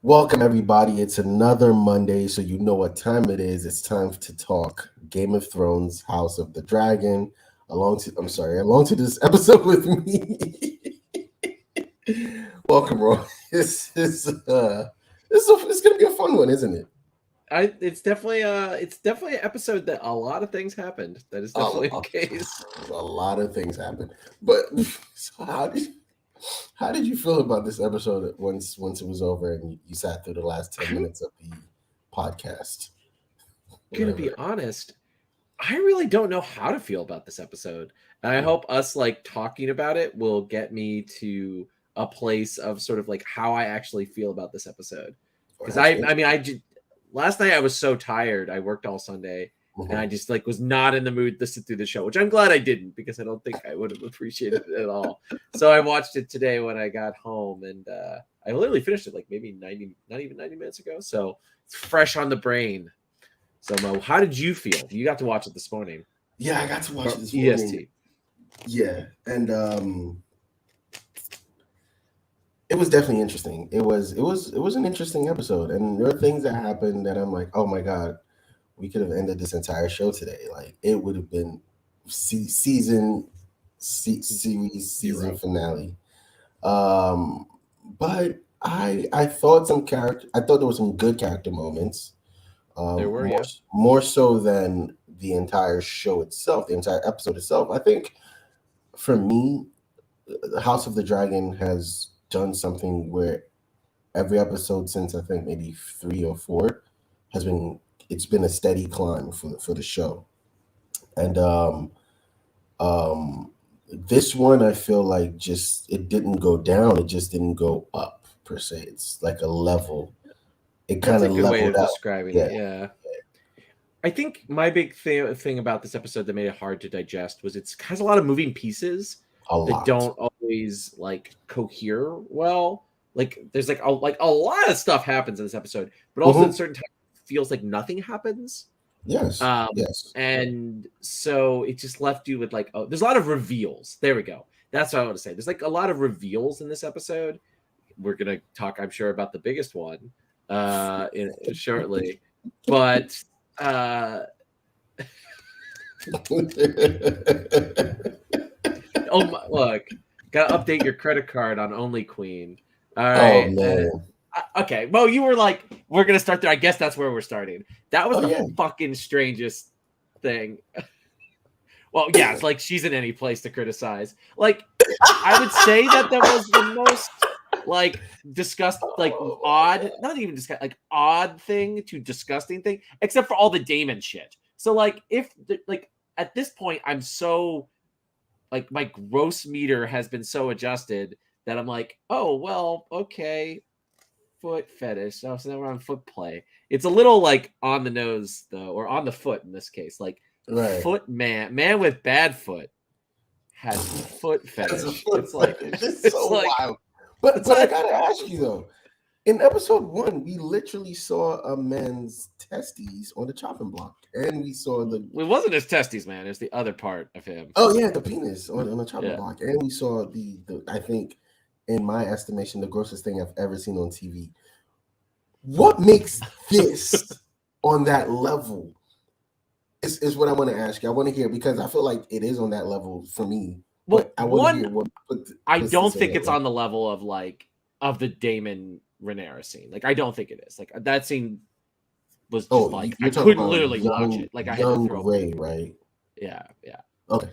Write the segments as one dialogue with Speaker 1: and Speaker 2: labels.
Speaker 1: Welcome, everybody. It's another Monday, so you know what time it is. It's time to talk Game of Thrones, House of the Dragon. Along to this episode with me. Welcome, Roy. It's gonna be a fun one, isn't it?
Speaker 2: It's definitely an episode that a lot of things happened. That is definitely the case.
Speaker 1: A lot of things happened. But so how did you feel about this episode once it was over and you sat through the last 10 minutes of the podcast?
Speaker 2: Gonna be honest, I really don't know how to feel about this episode. And I hope us talking about it will get me to a place of sort of how I actually feel about this episode. Because last night I was so tired. I worked all Sunday. And I just was not in the mood to sit through the show, which I'm glad I didn't, because I don't think I would have appreciated it at all. So I watched it today when I got home, and I literally finished it maybe not even 90 minutes ago. So it's fresh on the brain. So Mo, how did you feel? You got to watch it this morning.
Speaker 1: Yeah, I got to watch it this morning.
Speaker 2: EST.
Speaker 1: Yeah, and it was definitely interesting. It was an interesting episode, and there are things that happened that I'm like, oh my god. We could have ended this entire show today. It would have been season finale. But I thought I thought there were some good character moments.
Speaker 2: There were
Speaker 1: more so than the entire show itself, the entire episode itself. I think for me, the House of the Dragon has done something where every episode since I think maybe 3 or 4 it's been a steady climb for the show. And this one I feel like it didn't go down, it just didn't go up per se. It's like a level. It kind of leveled
Speaker 2: way of
Speaker 1: out.
Speaker 2: Describing it. Yeah. I think my big thing about this episode that made it hard to digest was it has a lot of moving pieces that don't always cohere well. There's a lot of stuff happens in this episode, but also at certain times feels like nothing happens.
Speaker 1: Yes. Yes.
Speaker 2: And so it just left you with there's a lot of reveals. There we go. That's what I want to say. There's a lot of reveals in this episode. We're gonna talk, I'm sure, about the biggest one shortly. But oh look, gotta update your credit card on Only Queen. All right.
Speaker 1: Oh man.
Speaker 2: Okay, well, you were we're going to start there. I guess that's where we're starting. That was the fucking strangest thing. Well, yeah, it's she's in any place to criticize. I would say that was the most, odd, not even disgust, odd thing to disgusting thing, except for all the Damon shit. So, at this point, I'm so, my gross meter has been so adjusted that I'm oh, well, okay. Foot fetish. Oh, so now we're on foot play. It's a little on the nose though, or on the foot in this case. Foot man with bad foot has foot fetish.
Speaker 1: It's so wild. But I gotta ask you though, in episode 1, we literally saw a man's testes on the chopping block, and we saw
Speaker 2: it wasn't his testes, man. It's the other part of him.
Speaker 1: Oh yeah, the penis on the chopping block, and we saw the I think, in my estimation, the grossest thing I've ever seen on TV. What makes this on that level is what I want to ask you. I want to hear, because I feel like it is on that level for me.
Speaker 2: Well,
Speaker 1: I want to hear
Speaker 2: I don't think it's on the level of the Damon Rhaenyra scene. I don't think it is. That scene was just I couldn't literally watch it. I had to throw
Speaker 1: Ray, right?
Speaker 2: Yeah.
Speaker 1: Okay.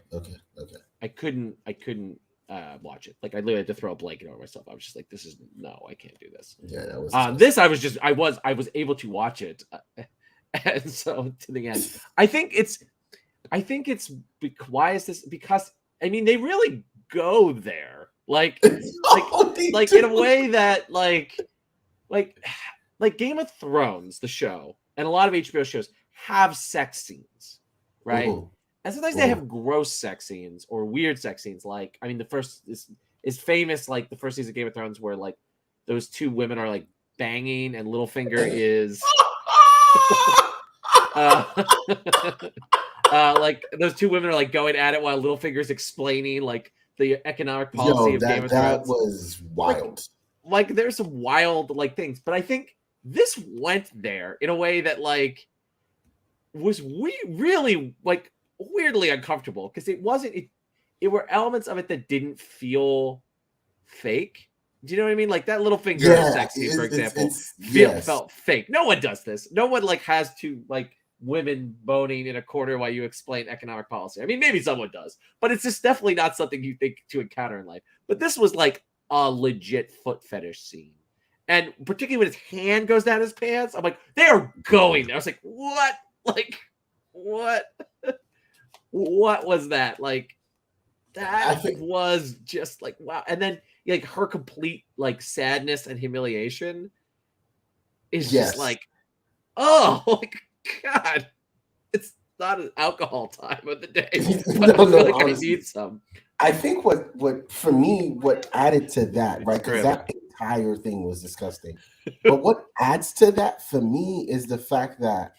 Speaker 2: I couldn't watch it. I literally had to throw a blanket over myself. I was just this is no, I can't do this.
Speaker 1: Yeah, that was
Speaker 2: this. I was able to watch it, and so to the end. I think it's why is this? Because I mean, they really go there, in a way that Game of Thrones, the show, and a lot of HBO shows have sex scenes, right? Mm-hmm. And sometimes they have gross sex scenes or weird sex scenes. The first is famous, the first season of Game of Thrones, where those two women are banging, and Littlefinger is those two women are going at it while Littlefinger's explaining the economic policy of Game of Thrones.
Speaker 1: That was wild.
Speaker 2: like there's some wild like things, but I think this went there in a way that like was really like weirdly uncomfortable because it wasn't. It were elements of it that didn't feel fake. Do you know what I mean? Like that little finger sex scene, for example, felt fake. No one does this. No one like has to like women boning in a corner while you explain economic policy. I mean, maybe someone does, but it's just definitely not something you think to encounter in life. But this was like a legit foot fetish scene. And particularly when his hand goes down his pants, I'm like, they are going. I was like, what? Like, what? What was that? Like, that was just like, wow. And then like her complete like sadness and humiliation is just like, oh, like, God, it's not an alcohol time of the day. But I feel like honestly, I need some.
Speaker 1: I think what for me, what added to that, right? Because that entire thing was disgusting. But what adds to that for me is the fact that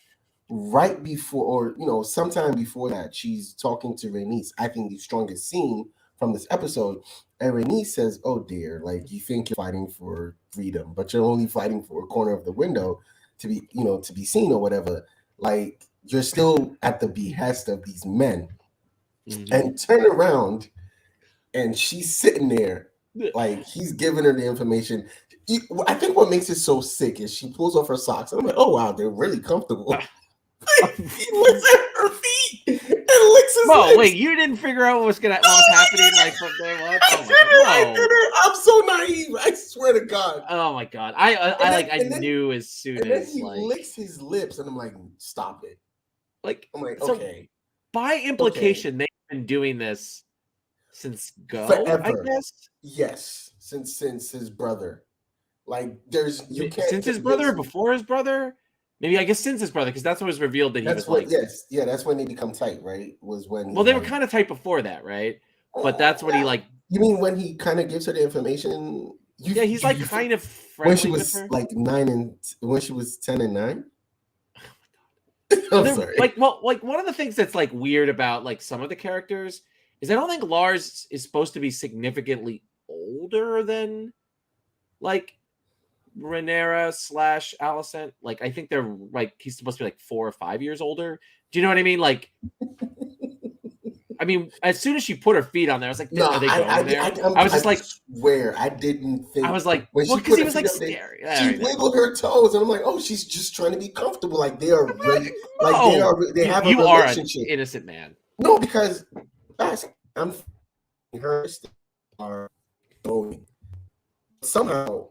Speaker 1: right before, or you know, sometime before that, she's talking to Rhaenys. I think the strongest scene from this episode, and Rhaenys says, "Oh dear, like you think you're fighting for freedom, but you're only fighting for a corner of the window to be, you know, to be seen or whatever. Like you're still at the behest of these men." And turn around, and she's sitting there, like he's giving her the information. I think what makes it so sick is she pulls off her socks, and I'm like, "Oh wow, they're really comfortable." He looks at her feet and licks his lips.
Speaker 2: Wait, you didn't figure out what was happening like from day one?
Speaker 1: I didn't. I'm so naive. I swear to God.
Speaker 2: Oh my God. I knew as soon
Speaker 1: and
Speaker 2: as
Speaker 1: then he licks his lips, and I'm like, stop it.
Speaker 2: Like,
Speaker 1: I'm like,
Speaker 2: so
Speaker 1: okay.
Speaker 2: By implication, they've been doing this since
Speaker 1: forever.
Speaker 2: I guess.
Speaker 1: Yes, since his brother. Like, there's you can't
Speaker 2: since his brother, before his brother. Maybe I guess since his brother, because that's what was revealed that he was like.
Speaker 1: Yes, yeah, that's when they become tight, right? Was when.
Speaker 2: Well, they were kind of tight before that, right? But that's what he like.
Speaker 1: You mean when he kind of gives her the information?
Speaker 2: He's like kind of friendly
Speaker 1: when she was
Speaker 2: with her.
Speaker 1: Like 9 and when she was 10 and 9.
Speaker 2: I'm sorry. Like one of the things that's like weird about like some of the characters is I don't think Lars is supposed to be significantly older than like Rhaenyra / Alicent. Like I think they're like he's supposed to be like 4 or 5 years older. Do you know what I mean? Like, I mean, as soon as she put her feet on there, I was like, no, are they going there? I was just like,
Speaker 1: swear, I didn't think.
Speaker 2: I was like, well, because he was like scary.
Speaker 1: She wiggled her toes, and I'm like, oh, she's just trying to be comfortable. Like they are ready. Like they have a relationship.
Speaker 2: Are an innocent man.
Speaker 1: No, because I'm her are going. Somehow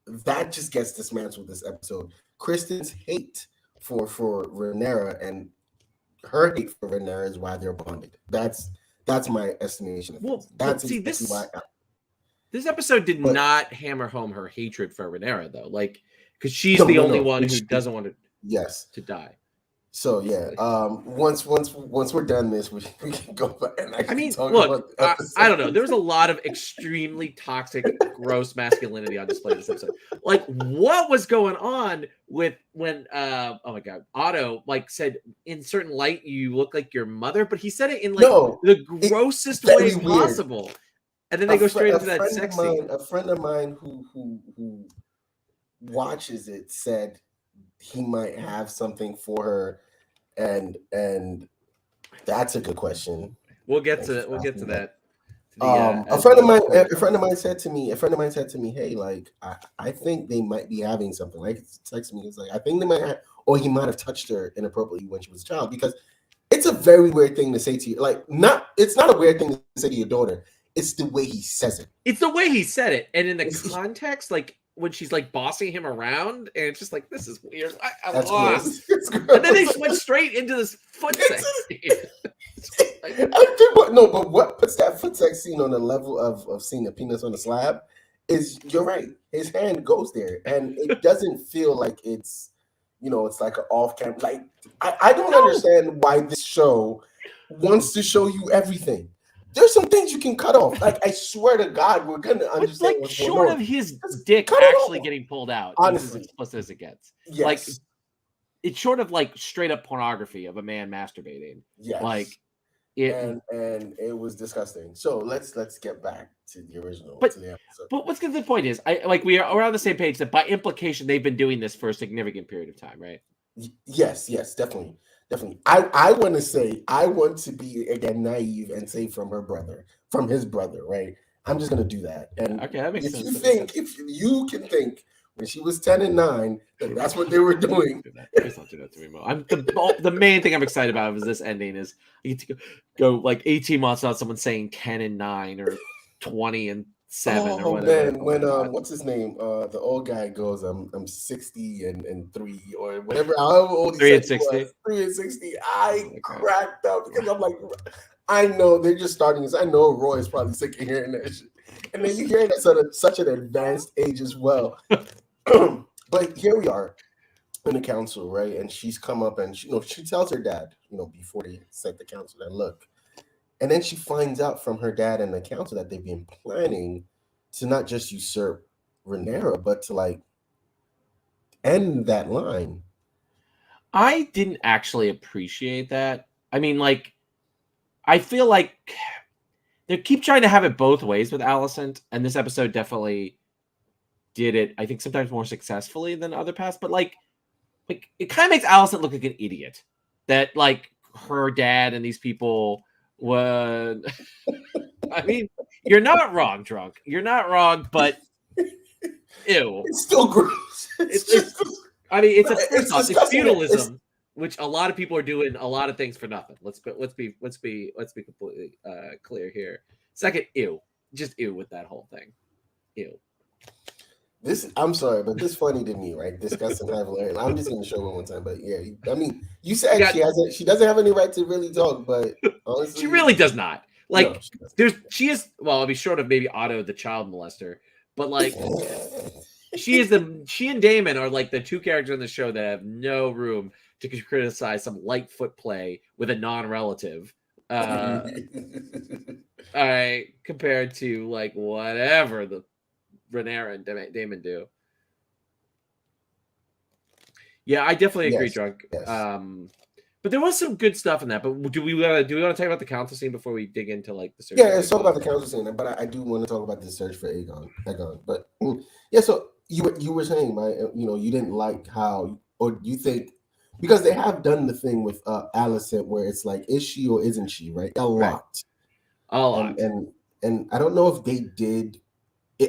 Speaker 1: that just gets dismantled this episode. Kristen's hate for Rhaenyra and her hate for Rhaenyra is why they're bonded. That's my estimation.
Speaker 2: Well,
Speaker 1: that's
Speaker 2: see this. This episode did not hammer home her hatred for Rhaenyra, though. Like, because she's the only one who doesn't want to die.
Speaker 1: So yeah, once we're done this, we can go back and I mean, talk
Speaker 2: look, I don't know. There was a lot of extremely toxic, gross masculinity on display this episode. Like, what was going on with when oh my God, Otto like said in certain light you look like your mother, but he said it in like the grossest way possible. And then they go straight into that sex scene.
Speaker 1: A friend of mine who watches it said he might have something for her, and that's a good question.
Speaker 2: We'll get to that.
Speaker 1: A friend of mine said to me, hey, like I think they might be having something. Like text me, it's like I think they might have, or he might have touched her inappropriately when she was a child, because it's a very weird thing to say to you. Like it's not a weird thing to say to your daughter. It's the way he says it.
Speaker 2: It's the way he said it, and in the context, like when she's like bossing him around, and it's just like, this is weird. I'm lost. And then they went straight into this foot sex scene.
Speaker 1: But what puts that foot sex scene on the level of seeing a penis on a slab is, you're right, his hand goes there, and it doesn't feel like it's, it's like an off-camera. Like I don't understand why this show wants to show you everything. There's some things you can cut off. Like, I swear to God, we're gonna understand what's going on.
Speaker 2: Short of his dick actually getting pulled out, honestly, as explicit as it gets.
Speaker 1: Yes.
Speaker 2: Like, it's short of like straight up pornography of a man masturbating.
Speaker 1: Yes.
Speaker 2: Like,
Speaker 1: and it was disgusting. So let's get back to the original,
Speaker 2: But
Speaker 1: to the episode.
Speaker 2: but what's the point is, we're on the same page that by implication they've been doing this for a significant period of time, right?
Speaker 1: Yes, definitely. I want to be again naive and say from his brother, right? I'm just gonna do that. And
Speaker 2: okay, that makes
Speaker 1: if
Speaker 2: sense.
Speaker 1: if you can think when she was 10 and 9 that that's what they were doing.
Speaker 2: Please don't do that to me, Mo. The main thing I'm excited about is this ending is I get to go like 18 months without someone saying 10 and 9 or 20 and 7 or whatever.
Speaker 1: Man, when what's his name? The old guy goes, I'm 60 and 3 or whatever, however old he
Speaker 2: 3
Speaker 1: said
Speaker 2: and 60.
Speaker 1: he was, 3 and 60. I cracked up because I'm like, I know they're just starting this. I know Roy is probably sick of hearing that shit. And then you hear it at such an advanced age as well. But here we are in the council, right? And she's come up and she tells her dad, before they set the council that look. And then she finds out from her dad and the council that they've been planning to not just usurp Rhaenyra, but to like end that line.
Speaker 2: I didn't actually appreciate that. I mean, like, I feel like they keep trying to have it both ways with Alicent, and this episode definitely did it, I think, sometimes more successfully than other past, but like it kind of makes Alicent look like an idiot. That like her dad and these people would I mean, you're not wrong, drunk. You're not wrong, but ew.
Speaker 1: It's still gross.
Speaker 2: It's it's feudalism, which a lot of people are doing a lot of things for nothing. Let's be completely clear here. Second, ew. Just ew with that whole thing. Ew.
Speaker 1: I'm sorry, but this funny to me, right? Discussing Valerian. I'm just gonna show one time, but yeah, I mean, you said she doesn't have any right to really talk, but honestly,
Speaker 2: she really does not. Like,
Speaker 1: no,
Speaker 2: she is. Well, I'll be short of maybe Otto, the child molester, but like, she and Damon are like the two characters in the show that have no room to criticize some light foot play with a non-relative. All right, compared to like whatever the Rhaenyra and Damon do. Yeah, I definitely agree, drunk.
Speaker 1: Yes.
Speaker 2: But there was some good stuff in that. But do we want to talk about the council scene before we dig into like the search?
Speaker 1: Yeah, let's talk about the council scene. But I do want to talk about the search for Aegon. But yeah, so you were saying, you didn't like how, or you think, because they have done the thing with Alicent where it's like, is she or isn't she, right? A lot. And I don't know if they did.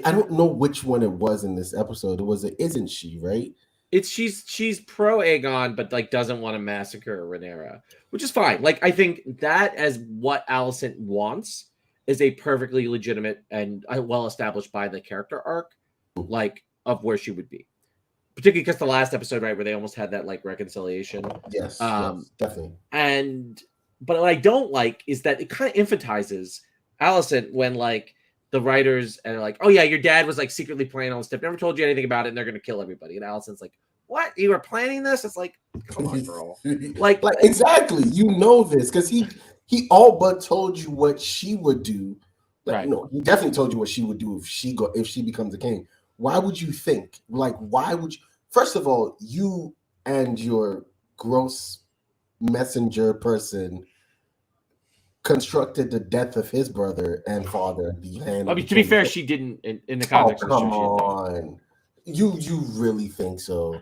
Speaker 1: I don't know which one it was in this episode. It was isn't she, right?
Speaker 2: It's she's pro Aegon, but like doesn't want to massacre Rhaenyra, which is fine. Like, I think that as what Alicent wants is a perfectly legitimate and well established by the character arc, like of where she would be. Particularly because the last episode, right, where they almost had that like reconciliation.
Speaker 1: Yes, definitely.
Speaker 2: But what I don't like is that it kind of infantilizes Alicent when like the writers are like, oh yeah, your dad was like secretly planning all this stuff, never told you anything about it, and they're gonna kill everybody. And Alicent's like, what? You were planning this? It's like, come on, girl. like
Speaker 1: exactly, you know this because he all but told you what she would do. Like,
Speaker 2: right.
Speaker 1: He definitely told you what she would do if she becomes a king. Why would you think? Like, why would you? First of all, you and your gross messenger person constructed the death of his brother and father.
Speaker 2: To be fair, she didn't in the context.
Speaker 1: Oh, come on, you really think so?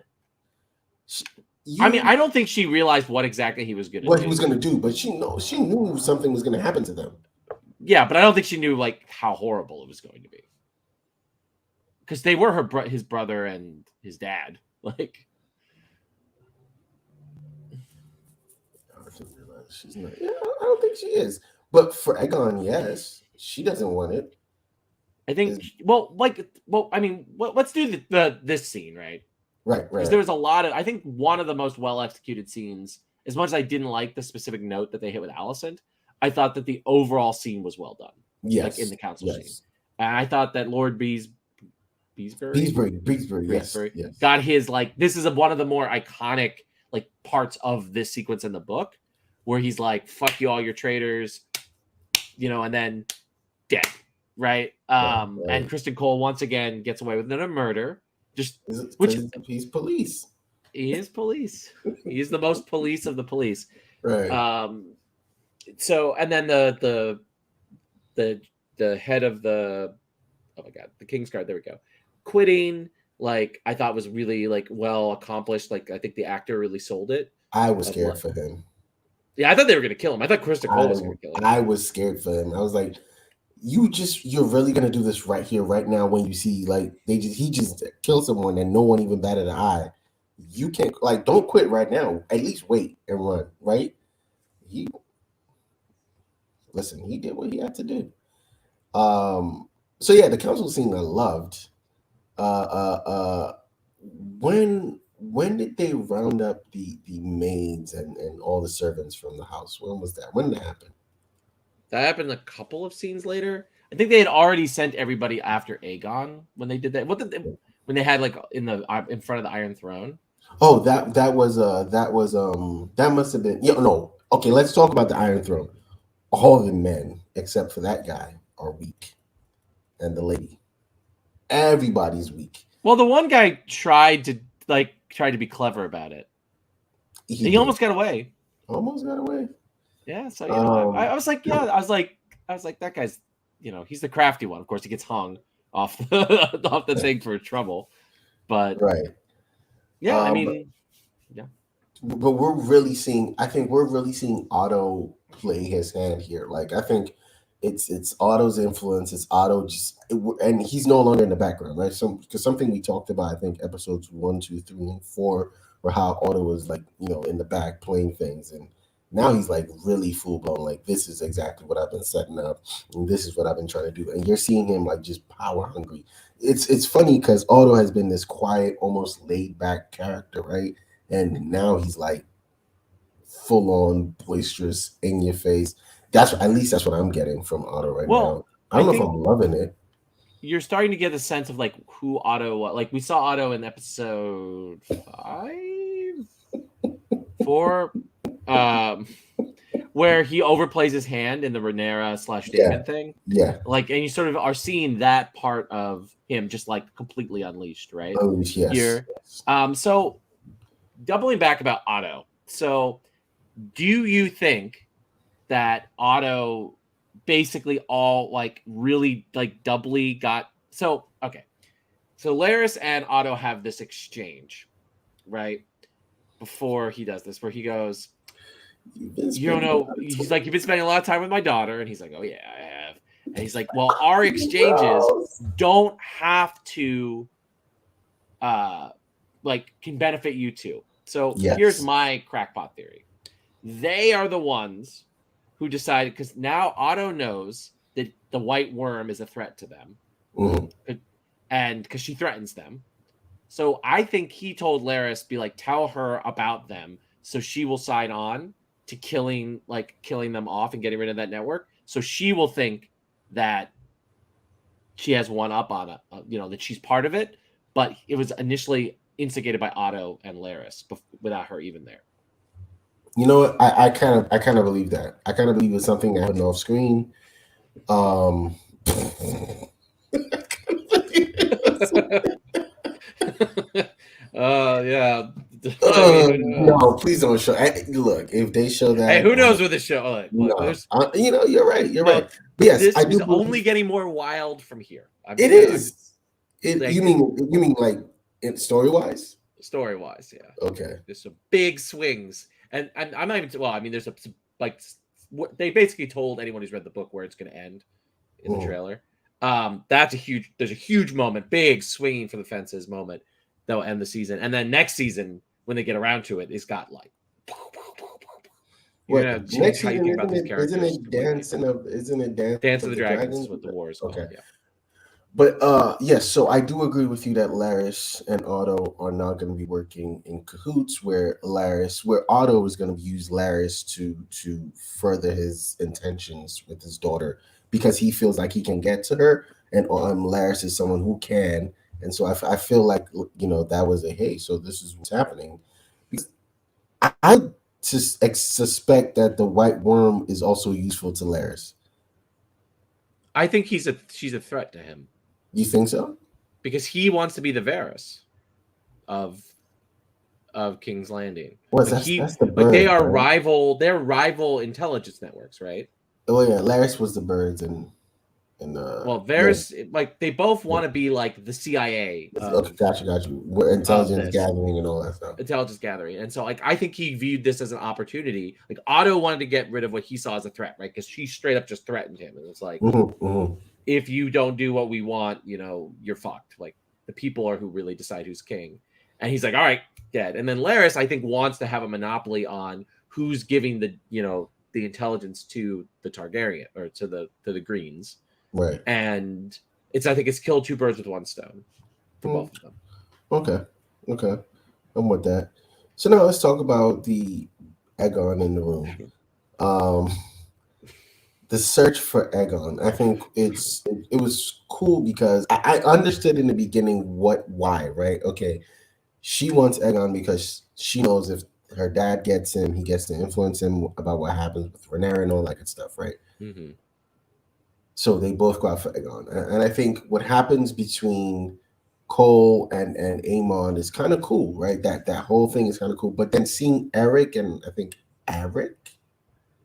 Speaker 2: I mean, I don't think she realized what exactly he was going to do.
Speaker 1: What he was going to do, but she knew something was going to happen to them.
Speaker 2: Yeah, but I don't think she knew like how horrible it was going to be. Because they were his brother and his dad. Like,
Speaker 1: she's not. Yeah, I don't think she is. But for Aegon, yes, she doesn't want it.
Speaker 2: I think. I mean, let's do this scene, right?
Speaker 1: Right.
Speaker 2: Because there was a lot of. I think one of the most well executed scenes. As much as I didn't like the specific note that they hit with Alicent, I thought that the overall scene was well done.
Speaker 1: Yes.
Speaker 2: Like in the council scene, and I thought that Lord
Speaker 1: Beesbury, yes.
Speaker 2: got his like. This is one of the more iconic like parts of this sequence in the book, where he's like, "Fuck you, all your traitors," and then dead, right? And Kristen Cole once again gets away with another murder. He's
Speaker 1: police.
Speaker 2: He is police. He is the most police of the police.
Speaker 1: Right.
Speaker 2: So, and then the the head of the, oh my god, the King's Guard, there we go, quitting, like I thought was really like well accomplished. Like I think the actor really sold it.
Speaker 1: I was
Speaker 2: Of
Speaker 1: scared
Speaker 2: like,
Speaker 1: for him.
Speaker 2: yeah, I thought they were gonna kill him. I thought Krista Cole was gonna kill him.
Speaker 1: I was scared for him. I was like, you're really gonna do this right here, right now, when you see like he just killed someone and no one even batted an eye. You can't, like, don't quit right now. At least wait and run, right? He Listen, he did what he had to do. So yeah, the council scene I loved. When did they round up the maids and all the servants from the house? When was that? When did that happen?
Speaker 2: That happened a couple of scenes later. I think they had already sent everybody after Aegon when they did that. When they had like in front of the Iron Throne?
Speaker 1: Oh, that must have been, yeah, no. Okay, let's talk about the Iron Throne. All of the men except for that guy are weak, and the lady. Everybody's weak.
Speaker 2: Well, the one guy tried to be clever about it. He almost got away.
Speaker 1: Almost got away.
Speaker 2: Yeah, so I was like, yeah, I was like that guy's, he's the crafty one. Of course, he gets hung off the thing for trouble, but
Speaker 1: right.
Speaker 2: Yeah, I mean, yeah.
Speaker 1: But I think we're really seeing Otto play his hand here. Like, I think it's Otto's influence. It's Otto and he's no longer in the background, right? Because something we talked about, I think episodes 1, 2, 3, and 4, were how Otto was like, in the back playing things, and now he's like really full blown. Like, this is exactly what I've been setting up, and this is what I've been trying to do. And you're seeing him like just power hungry. It's funny because Otto has been this quiet, almost laid back character, right? And now he's like full on boisterous, in your face. At least that's what I'm getting from Otto right now. I don't know if I'm loving it.
Speaker 2: You're starting to get a sense of like who Otto was. Like we saw Otto in episode 4, where he overplays his hand in the Rhaenyra/Daemon thing.
Speaker 1: Yeah.
Speaker 2: Like, and you sort of are seeing that part of him just like completely unleashed, right?
Speaker 1: Yes.
Speaker 2: Here. So doubling back about Otto. So do you think that Otto basically all like really like doubly got okay. So Larys and Otto have this exchange, right? Before he does this, where he goes, you don't know, he's like, you've been spending a lot of time with my daughter, and he's like, oh yeah, I have. And he's like, well, our exchanges don't have to like can benefit you too. So here's my crackpot theory. They are the ones who decided, because now Otto knows that the white worm is a threat to them.
Speaker 1: Mm-hmm.
Speaker 2: And because she threatens them. So I think he told Larys, be like, tell her about them, so she will sign on to killing them off and getting rid of that network. So she will think that she has one up on it, that she's part of it. But it was initially instigated by Otto and Larys without her even there.
Speaker 1: You know what? I kind of believe that. I kind of believe it's something that happened off screen.
Speaker 2: Yeah.
Speaker 1: No, please don't show. Look, if they show that,
Speaker 2: hey, who knows with the show?
Speaker 1: You're right. But yes, I do.
Speaker 2: It's only getting more wild from here.
Speaker 1: It is. You mean like story-wise?
Speaker 2: Story-wise, yeah.
Speaker 1: Okay.
Speaker 2: There's some big swings, and I'm not even. Well, I mean, there's they basically told anyone who's read the book where it's going to end in the trailer. There's a huge moment, big swinging for the fences moment that'll end the season, and then next season when they get around to it, it's got like.
Speaker 1: Next season, isn't it Dance of the
Speaker 2: Dragons with the wars?
Speaker 1: Okay.
Speaker 2: Yeah.
Speaker 1: But yes, so I do agree with you that Larys and Otto are not going to be working in cahoots, where Otto is going to use Larys to further his intentions with his daughter, because he feels like he can get to her, and Larys is someone who can, and so I feel like that was so this is what's happening. Because I suspect that the white worm is also useful to Larys.
Speaker 2: I think she's a threat to him.
Speaker 1: You think so?
Speaker 2: Because he wants to be the Varys of King's Landing.
Speaker 1: Well, that's the bird,
Speaker 2: they are rival. They're rival intelligence networks, right?
Speaker 1: Oh yeah, Larys was the birds, and
Speaker 2: Well, Varys, like they both want to be like the CIA.
Speaker 1: Okay, got you. We're intelligence gathering and all that stuff.
Speaker 2: Intelligence gathering, and so like I think he viewed this as an opportunity. Like Otto wanted to get rid of what he saw as a threat, right? Because she straight up just threatened him, and it's like, if you don't do what we want, you're fucked. Like the people are who really decide who's king. And he's like, all right, dead. And then Larys, I think, wants to have a monopoly on who's giving the intelligence to the Targaryen or to the Greens.
Speaker 1: Right.
Speaker 2: And I think it's kill two birds with one stone for both of
Speaker 1: them. Okay. I'm with that. So now let's talk about the Aegon in the room. The search for Aegon. I think it was cool because I understood in the beginning why, right? Okay. She wants Aegon because she knows if her dad gets him, he gets to influence him about what happens with Rhaenyra and all that good stuff, right?
Speaker 2: Mm-hmm.
Speaker 1: So they both go out for Aegon. And I think what happens between Cole and Aemon is kind of cool, right? That whole thing is kind of cool. But then seeing Eric and I think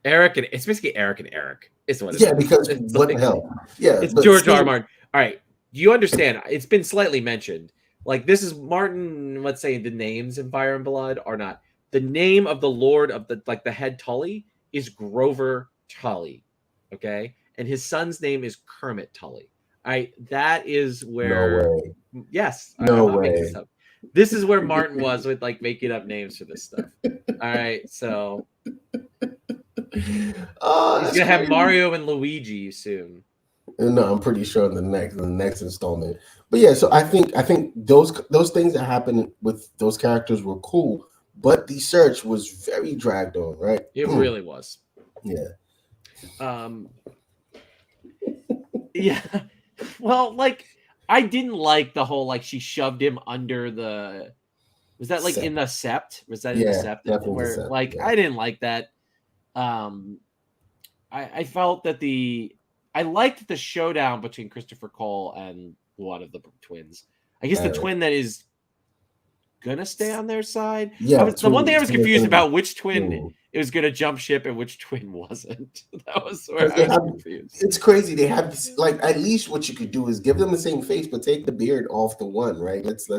Speaker 2: it's basically Eric and Eric. Is what it
Speaker 1: is. Because it's what the hell? Yeah.
Speaker 2: It's George R. R. Martin. All right. Do you understand? It's been slightly mentioned. Like this is Martin, let's say the names in Fire and Blood are not. The name of the Lord of the head Tully is Grover Tully. Okay? And his son's name is Kermit Tully. That is where.
Speaker 1: No way.
Speaker 2: Yes.
Speaker 1: No way.
Speaker 2: This is where Martin was with like making up names for this stuff. All right, so he's gonna have Mario and Luigi soon.
Speaker 1: No, I'm pretty sure the next installment. But yeah, so I think those things that happened with those characters were cool, but the search was very dragged on, right?
Speaker 2: It really was.
Speaker 1: Yeah.
Speaker 2: Yeah. Well, like I didn't like the whole like she shoved him under the. Was that like in the sept? Was that in the sept? Where the sept, like I didn't like that. I felt that I liked the showdown between Christopher Cole and one of the twins. I guess the twin that is gonna stay on their side.
Speaker 1: Yeah.
Speaker 2: The one thing I was confused about which twin it was gonna jump ship and which twin wasn't. That was where I was confused.
Speaker 1: It's crazy. They have like at least what you could do is give them the same face, but take the beard off the one, right? Let's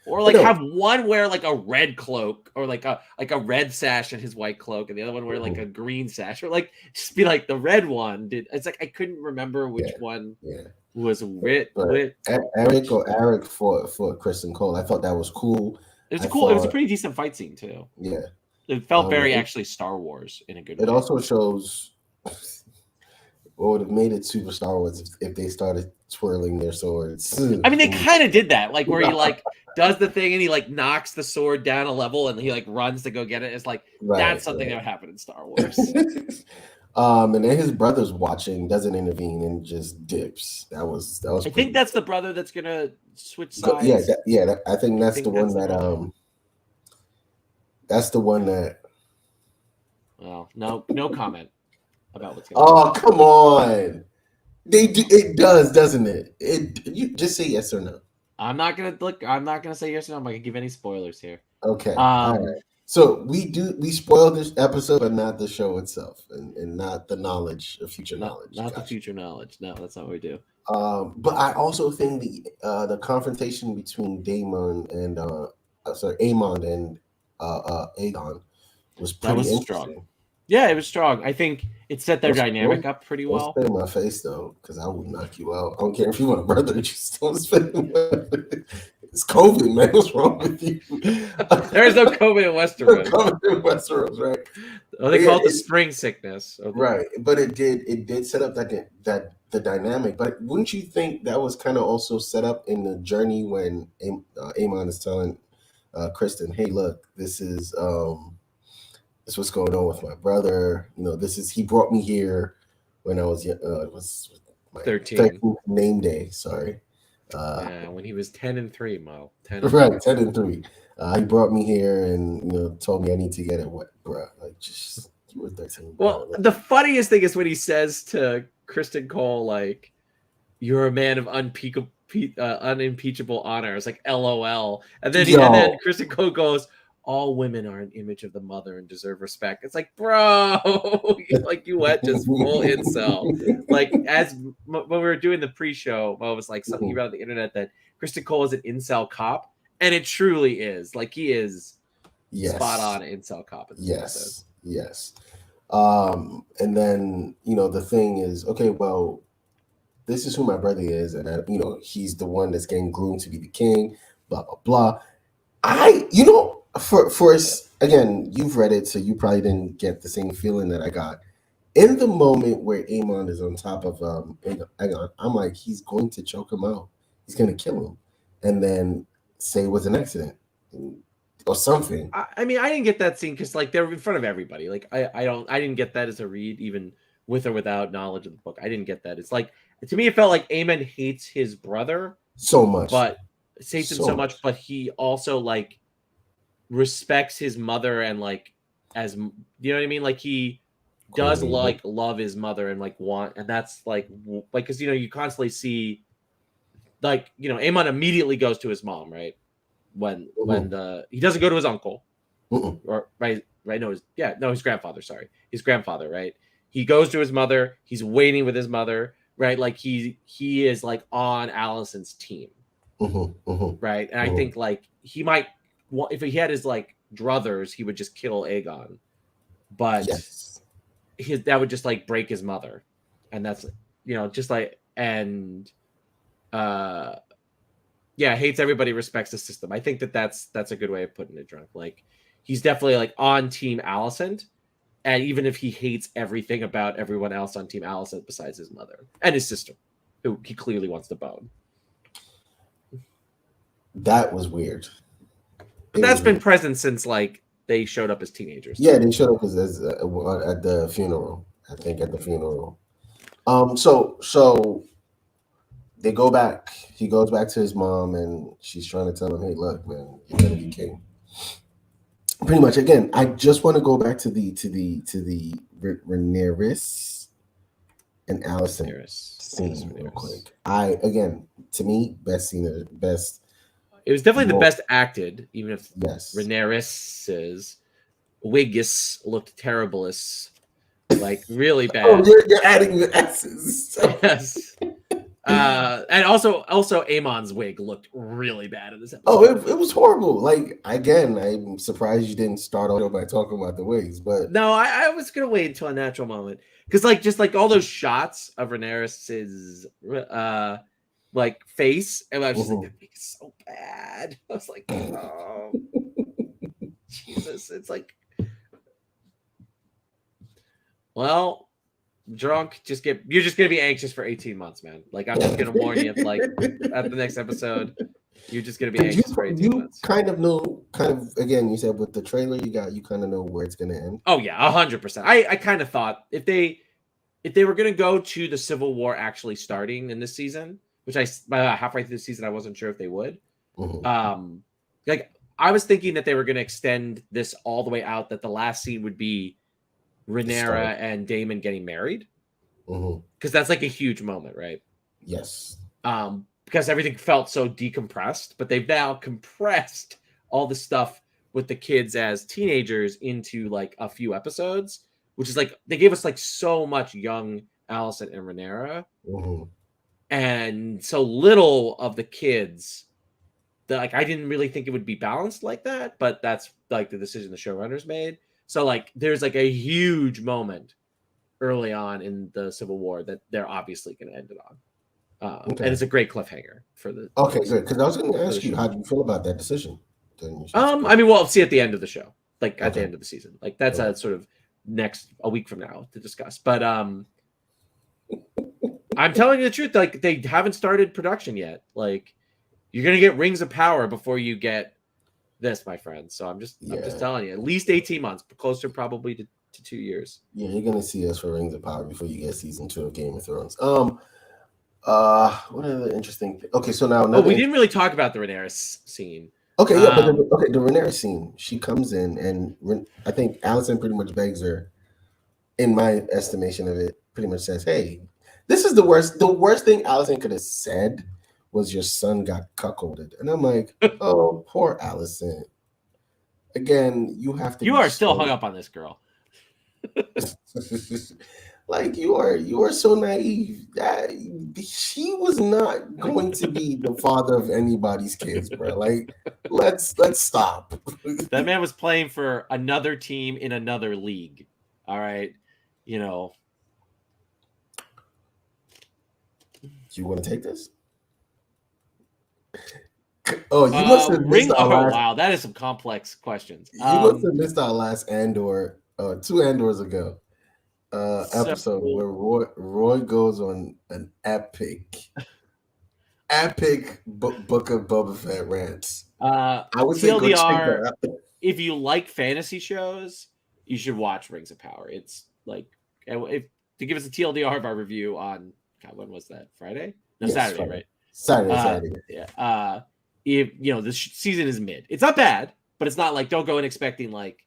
Speaker 2: or like have one wear like a red cloak or like a red sash and his white cloak, and the other one wear like a green sash, or like just be like the red one did. It's like I couldn't remember which one was Eric
Speaker 1: for Kristen Cole. I thought that was cool.
Speaker 2: It was cool. It was a pretty decent fight scene too.
Speaker 1: Yeah,
Speaker 2: it felt very actually Star Wars in a good way.
Speaker 1: It also shows what would have made it super Star Wars if they started twirling their swords.
Speaker 2: I mean, they kind of did that, like where he like does the thing and he like knocks the sword down a level and he like runs to go get it. It's like that's something that would happen in Star Wars.
Speaker 1: And then his brother's watching, doesn't intervene, and just dips. That was.
Speaker 2: I think that's the brother that's gonna switch sides.
Speaker 1: I think that's the one that. That's the one that.
Speaker 2: Well, no comment about what's
Speaker 1: going on. Oh, come on! It does, doesn't it? You just say yes or no.
Speaker 2: I'm not gonna say yes or no. I'm not gonna give any spoilers here.
Speaker 1: Okay. All right. So we spoil this episode, but not the show itself, and not the knowledge of future knowledge.
Speaker 2: Not the future knowledge. No, that's not what we do.
Speaker 1: But I also think the confrontation between Aemon and Aegon was pretty
Speaker 2: strong. Yeah, it was strong. I think it set their dynamic up pretty well.
Speaker 1: Don't spit in my face though, because I will knock you out. I don't care if you want a brother, just don't spit in my face. It's COVID, man. What's wrong with you?
Speaker 2: There is no COVID in Westeros.
Speaker 1: COVID in Westeros, right?
Speaker 2: Oh, they call it the spring sickness.
Speaker 1: Okay. Right, but it did set up that the dynamic. But wouldn't you think that was kind of also set up in the journey when Aemon is telling Kristen, "Hey, look, this is what's going on with my brother. He brought me here when I was my 13th name day. Sorry."
Speaker 2: When he was 10 and 3, Mo. 10
Speaker 1: and 3. He brought me here and told me I need to get it. What, bro? Like, just you were 13.
Speaker 2: Well, the funniest thing is when he says to Kristen Cole, like, "You're a man of unimpeachable honor." It's like LOL, and then Kristen Cole goes, all women are an image of the mother and deserve respect. It's like, bro, you went just full incel. Like, when we were doing the pre-show, Mo was like, something you read on the internet that Kristen Cole is an incel cop, and it truly is. Like, he is spot on incel cop in this episode.
Speaker 1: Yes. And then, the thing is, okay, well, this is who my brother is, and he's the one that's getting groomed to be the king, blah blah blah. For us, again, you've read it, so you probably didn't get the same feeling that I got in the moment where Aemon is on top of Aegon. I'm like, he's going to choke him out, he's going to kill him, and then say it was an accident or something.
Speaker 2: I mean, I didn't get that scene because like they were in front of everybody. Like I didn't get that as a read, even with or without knowledge of the book. I didn't get that. It's like, to me, it felt like Aemon hates his brother
Speaker 1: so much,
Speaker 2: but hates him so much, but he also like respects his mother and like, as you know what I mean, like he does like love his mother and like want, and that's like because you constantly see like Aemon immediately goes to his mom, right? When he doesn't go to his uncle or right no his grandfather, his grandfather, right? He goes to his mother, he's waiting with his mother, right? Like he is like on Alicent's team, right? And I think like he might, if he had his like druthers, he would just kill Aegon, but that would just like break his mother, and that's just like, and hates everybody, respects the system. I think that's a good way of putting it, Drunk. Like he's definitely like on Team Alicent, and even if he hates everything about everyone else on Team Alicent besides his mother and his sister, who he clearly wants to bone.
Speaker 1: That was weird.
Speaker 2: But that's been present since like they showed up as teenagers.
Speaker 1: Yeah, they showed up as at the funeral. I think at the funeral. So they go back. He goes back to his mom, and she's trying to tell him, "Hey, look, man, you're gonna be king." Pretty much. Again, I just want to go back to the Rhaenyra and Alicent scene real quick. To me, best scene, best.
Speaker 2: It was definitely the best acted, even if Rhaenyra's Wiggis looked terribleist, like really bad.
Speaker 1: Oh, you're adding the S's.
Speaker 2: Yes. And also Aemon's wig looked really bad in this episode.
Speaker 1: Oh, it was horrible. Like, again, I'm surprised you didn't start off by talking about the wigs, but
Speaker 2: no, I was gonna wait until a natural moment, because like just like all those shots of Rhaenyra's like face, and I was just like, that wig is so bad. I was like, oh Jesus, it's like, well, Drunk, you're just gonna be anxious for 18 months, man. Like, I'm just gonna warn you, like at the next episode, you're just gonna be anxious for 18 months.
Speaker 1: Again, you said with the trailer you kind of know where it's gonna end.
Speaker 2: Oh yeah, 100%. I kind of thought if they were gonna go to the Civil War actually starting in this season, which halfway through the season I wasn't sure if they would. Like I was thinking that they were gonna extend this all the way out, that the last scene would be Rhaenyra and Daemon getting married, because that's like a huge moment, right?
Speaker 1: Yes.
Speaker 2: Because everything felt so decompressed, but they've now compressed all the stuff with the kids as teenagers into like a few episodes, which is like they gave us like so much young Alicent and Rhaenyra, and so little of the kids that like I didn't really think it would be balanced like that, but that's like the decision the showrunners made. So like there's like a huge moment early on in the Civil War that they're obviously going to end it on. And it's a great cliffhanger for the.
Speaker 1: Okay, good. Because I was going to ask you, how do you feel about that decision?
Speaker 2: I mean, we'll see at the end of the show, like at the end of the season. Like that's a sort of a week from now to discuss. But I'm telling you the truth. Like they haven't started production yet. Like you're going to get Rings of Power before you get this, my friend. So I'm just telling you, at least 18 months, closer probably to 2 years.
Speaker 1: Yeah, you're gonna see us for Rings of Power before you get season 2 of Game of Thrones. What are the interesting things? Okay, so now
Speaker 2: we didn't really talk about the Rhaenyra scene.
Speaker 1: Okay, yeah, but the Rhaenyra scene, she comes in and I think Alicent pretty much begs her, in my estimation of it, pretty much says, "Hey, this is the worst. The worst thing Alicent could have said was your son got cuckolded." And I'm like, oh, poor Alicent. again, you have to.
Speaker 2: You
Speaker 1: be
Speaker 2: are still
Speaker 1: so,
Speaker 2: hung up on this girl.
Speaker 1: like you are so naive that she was not going to be the father of anybody's kids, bro. Like, let's stop.
Speaker 2: That man was playing for another team in another league. All right, you know.
Speaker 1: Do you want to take this? Oh, you must have missed our
Speaker 2: Oh
Speaker 1: last.
Speaker 2: wow, that is some complex questions.
Speaker 1: You must have missed our last Andor, 2 Andors ago,
Speaker 2: So
Speaker 1: episode where Roy goes on an epic Book of Boba Fett rants. I would say go check
Speaker 2: TLDR,
Speaker 1: that out.
Speaker 2: if you like fantasy shows, you should watch Rings of Power. It's like, if to give us a TLDR of our review on, God, when was that? Friday? No,
Speaker 1: Yes,
Speaker 2: Saturday,
Speaker 1: Friday.
Speaker 2: right?
Speaker 1: Saturday.
Speaker 2: Yeah. If you know, this season is mid. It's not bad, but it's not like, don't go in expecting like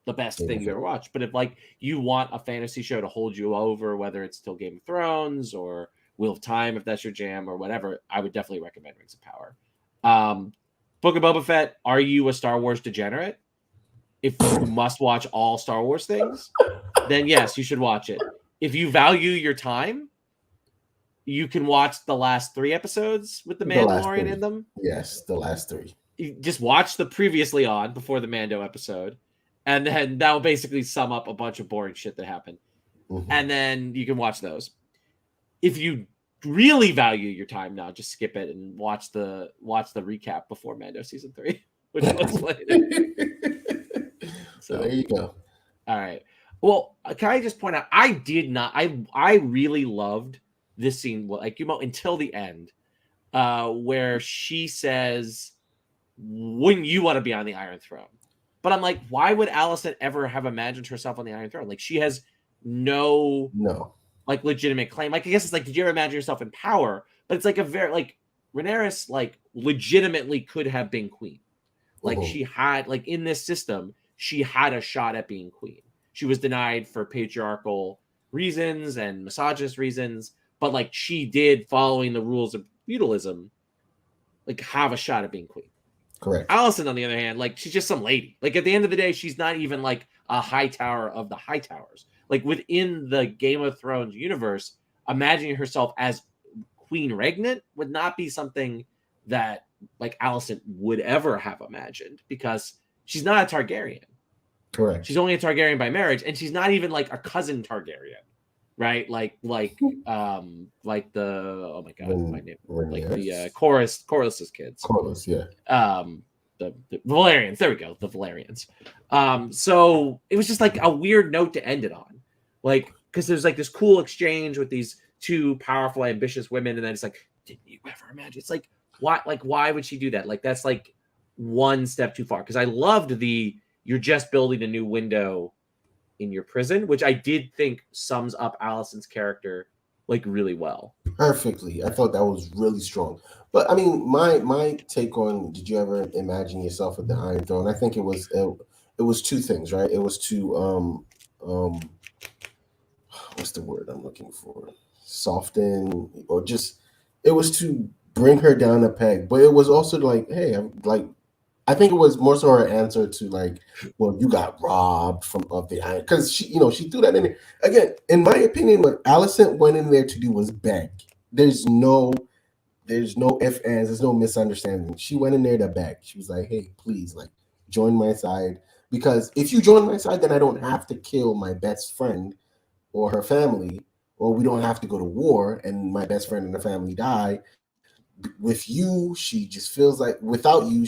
Speaker 2: the best thing you ever watched. But if like you want a fantasy show to hold you over, whether it's still Game of Thrones or Wheel of Time, if that's your jam or whatever, I would definitely recommend Rings of Power. Book of Boba Fett. Are you a Star Wars degenerate? If you must watch all Star Wars things, then yes, you should watch it. If you value your time, you can watch the last 3 episodes with the Mandalorian in them.
Speaker 1: Yes, the last 3.
Speaker 2: You just watch the previously on before the Mando episode, and then that will basically sum up a bunch of boring shit that happened. Mm-hmm. And then you can watch those. If you really value your time now, just skip it and watch the recap before Mando season 3, which was later.
Speaker 1: So there you go.
Speaker 2: All right. Well, can I just point out, I really loved this scene, like, until the end, where she says, wouldn't you want to be on the Iron Throne? But I'm like, why would Alicent ever have imagined herself on the Iron Throne? Like, she has no like legitimate claim. Like, I guess it's like, did you ever imagine yourself in power? But it's like a very, like, Rhaenyra, like, legitimately could have been queen. Like, she had, like, in this system, she had a shot at being queen. She was denied for patriarchal reasons and misogynist reasons, but like, she did, following the rules of feudalism, like, have a shot at being queen.
Speaker 1: Correct.
Speaker 2: Alicent, on the other hand, like, she's just some lady. Like, at the end of the day, she's not even like a high tower of the high towers. Like, within the Game of Thrones universe, imagining herself as queen regnant would not be something that like Alicent would ever have imagined, because she's not a Targaryen.
Speaker 1: Correct.
Speaker 2: She's only a Targaryen by marriage, and she's not even like a cousin Targaryen, right? Like the, oh my god, my name, like the Corlys's kids.
Speaker 1: Corlys, yeah.
Speaker 2: The Valerians. There we go, the Valerians. So it was just like a weird note to end it on, like, because there's like this cool exchange with these 2 powerful, ambitious women, and then it's like, didn't you ever imagine? It's like, why would she do that? Like, that's like one step too far. Because I loved you're just building a new window in your prison, which I did think sums up Alicent's character like really well.
Speaker 1: Perfectly. I thought that was really strong. But I mean, my take on, did you ever imagine yourself at the Iron Throne? I think it was 2 things, right? It was to what's the word I'm looking for? Soften, or just, it was to bring her down a peg. But it was also like, hey, I think it was more so her answer to like, well, you got robbed of the Iron, because she threw that in there. Again, in my opinion, what Alicent went in there to do was beg. There's no ifs, ands, there's no misunderstanding. She went in there to beg. She was like, hey, please, like, join my side, because if you join my side, then I don't have to kill my best friend or her family, or we don't have to go to war and my best friend and the family die. With you, she just feels like, without you,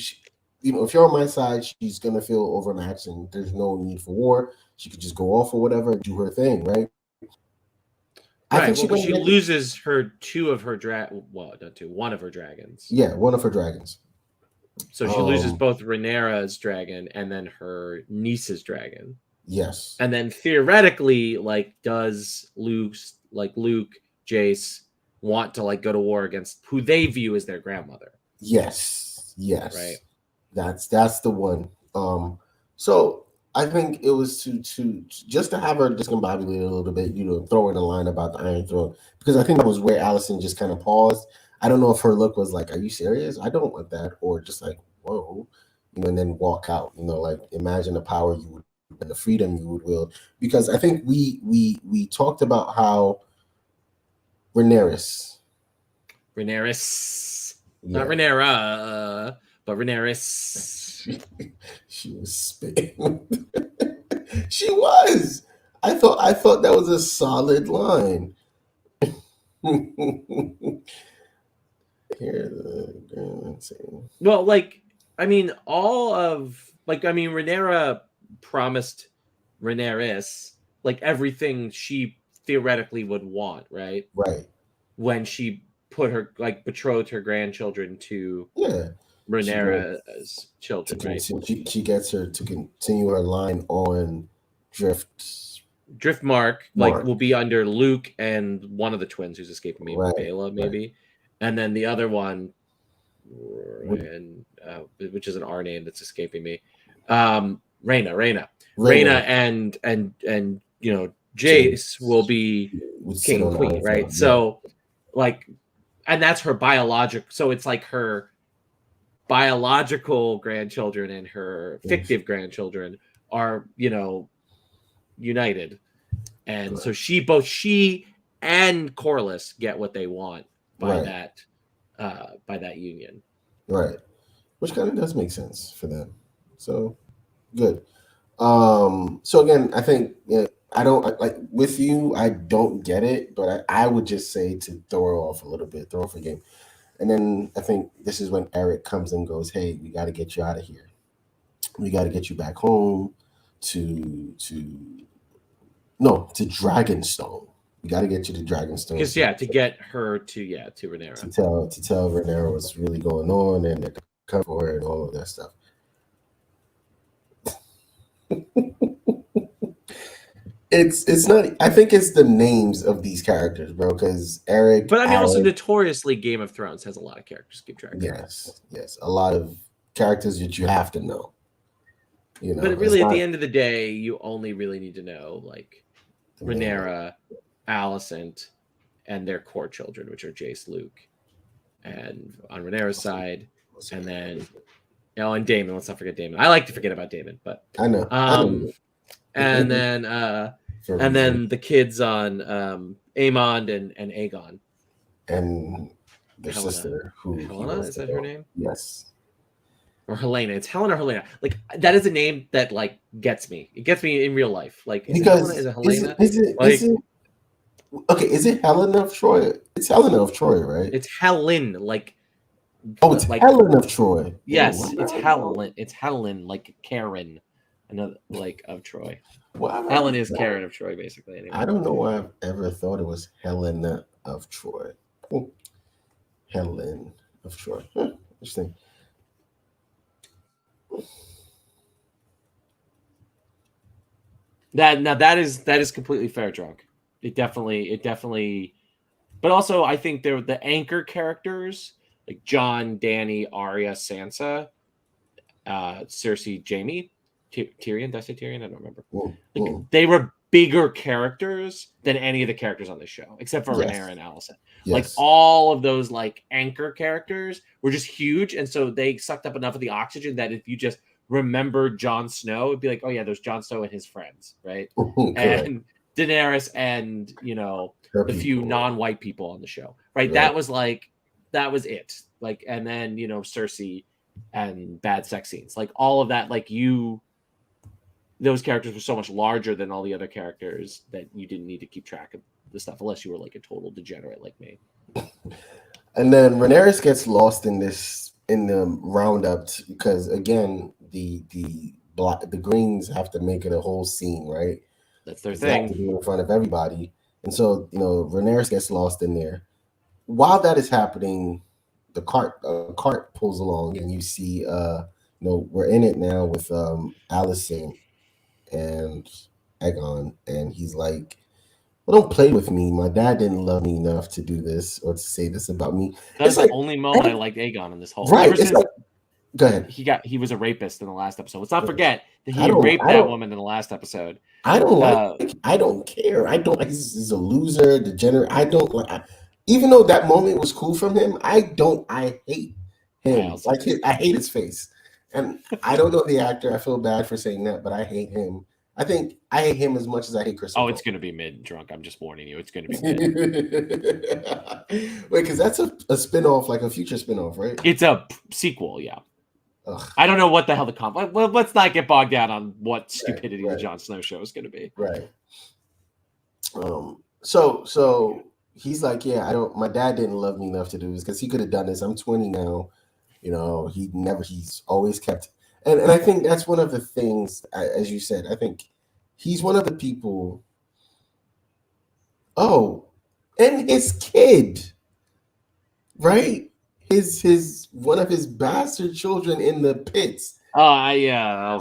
Speaker 1: if you're on my side, she's going to feel overmatched and there's no need for war. She could just go off or whatever and do her thing, right?
Speaker 2: I think she loses one of her dragons.
Speaker 1: Yeah, one of her dragons.
Speaker 2: So she loses both Rhaenyra's dragon and then her niece's dragon.
Speaker 1: Yes.
Speaker 2: And then theoretically, like, does Luke, Jace want to like go to war against who they view as their grandmother?
Speaker 1: Yes.
Speaker 2: Right.
Speaker 1: That's the one. So I think it was to just to have her discombobulate a little bit, throw in a line about the Iron Throne, because I think that was where Alicent just kind of paused. I don't know if her look was like, are you serious? I don't want that, or just like, whoa, and then walk out. Like imagine the power you would and the freedom you would wield. Because I think we talked about how Rhaenyra,
Speaker 2: not Rhaenyra, but Rhaenyra.
Speaker 1: She was spitting. She was. I thought that was a solid line.
Speaker 2: Well, Rhaenyra promised Rhaenyra everything she theoretically would want, right?
Speaker 1: Right.
Speaker 2: When she betrothed her grandchildren to Rhaenyra's children, right?
Speaker 1: She gets her to continue her line on
Speaker 2: Driftmark will be under Luke and one of the twins who's escaping me, right, Bela maybe, right. And then the other one, and which is an R name that's escaping me, Rhaena, and Jace will be king and queen, right? So and that's her biological. So it's like her biological grandchildren and her fictive grandchildren are united, and so she and Corlys get what they want by that union,
Speaker 1: right? Which kind of does make sense for them. So good. So again, I think I don't like with you. I don't get it, but I would just say to throw her off a little bit, throw off a game, and then I think this is when Eric comes and goes, "Hey, we got to get you out of here. We got to get you back home to Dragonstone. We got to get you to Dragonstone.
Speaker 2: Because to get her to Rhaenyra.
Speaker 1: To tell Rhaenyra what's really going on and to come for her and all of that stuff." It's not. I think it's the names of these characters, bro. Because Eric,
Speaker 2: but I mean, also notoriously, Game of Thrones has a lot of characters to keep track of.
Speaker 1: Yes, a lot of characters that you have to know.
Speaker 2: But really, at the end of the day, you only really need to know Rhaenyra, Alicent, and their core children, which are Jace, Luke, and on Rhaenyra's side, and then and Daemon. Let's not forget Daemon. I like to forget about Daemon, but
Speaker 1: I know.
Speaker 2: And then the kids on Aemond and Aegon,
Speaker 1: and their sister,
Speaker 2: Helena, is that her name?
Speaker 1: Yes.
Speaker 2: Or Helena. It's Helen or Helena. That is a name that gets me. It gets me in real life. Is it Helena? Is
Speaker 1: it Helen of Troy? It's Helena of Troy, right?
Speaker 2: It's Helen.
Speaker 1: It's Helen of Troy.
Speaker 2: Yes, it's Helen. It's Helen, like Karen, another of Troy. Well, Helen is Karen of Troy, basically. Anyway.
Speaker 1: I don't know why I've ever thought it was Helena of Troy. Helen of Troy. Interesting.
Speaker 2: That is completely fair, Drunk. It definitely. But also, I think they're the anchor characters like Jon, Dany, Arya, Sansa, Cersei, Jaime, Tyrion. Did I say Tyrion? I don't remember. They were bigger characters than any of the characters on the show, except for Rhaenyra and Alicent. Yes. All of those anchor characters were just huge, and so they sucked up enough of the oxygen that if you just remembered Jon Snow, it'd be like, oh yeah, there's Jon Snow and his friends, right? And Daenerys and the few non-white people on the show, right? That was it. And then Cersei and bad sex scenes, all of that, those characters were so much larger than all the other characters that you didn't need to keep track of the stuff unless you were a total degenerate like me.
Speaker 1: And then Rhaenyra gets lost in the roundup because again the Greens have to make it a whole scene, right?
Speaker 2: That's their thing.
Speaker 1: To be in front of everybody, and so Rhaenyra gets lost in there. While that is happening, the cart pulls along, and you see we're in it now with Alicent and Aegon, and he's like, well, don't play with me. My dad didn't love me enough to do this or to say this about me.
Speaker 2: That's the only moment I liked Aegon in this whole.
Speaker 1: Right. Go ahead.
Speaker 2: He was a rapist in the last episode. Let's not forget that he raped that woman in the last episode.
Speaker 1: I don't care. He's a loser, degenerate. I don't like. Even though that moment was cool from him, I hate him. I hate his face. and I don't know the actor. I feel bad for saying that, but I hate him. I think I hate him as much as I hate Kristen
Speaker 2: Oh,
Speaker 1: Cole.
Speaker 2: it's going to be mid drunk. I'm just warning you. It's going to be mid.
Speaker 1: Wait, because that's a spin-off, like a future spin-off, right?
Speaker 2: It's a sequel, yeah.
Speaker 1: Ugh.
Speaker 2: I don't know what the hell the conflict. Well, let's not get bogged down on what stupidity
Speaker 1: right.
Speaker 2: the Jon Snow show is going to be.
Speaker 1: Right. So he's like, yeah, I don't. My dad didn't love me enough to do this because he could have done this. I'm 20 now. You know, he's always kept. And I think that's one of the things, as you said, I think he's one of the people. Oh, and his kid, right? His one of his bastard children in the pits.
Speaker 2: Oh, yeah.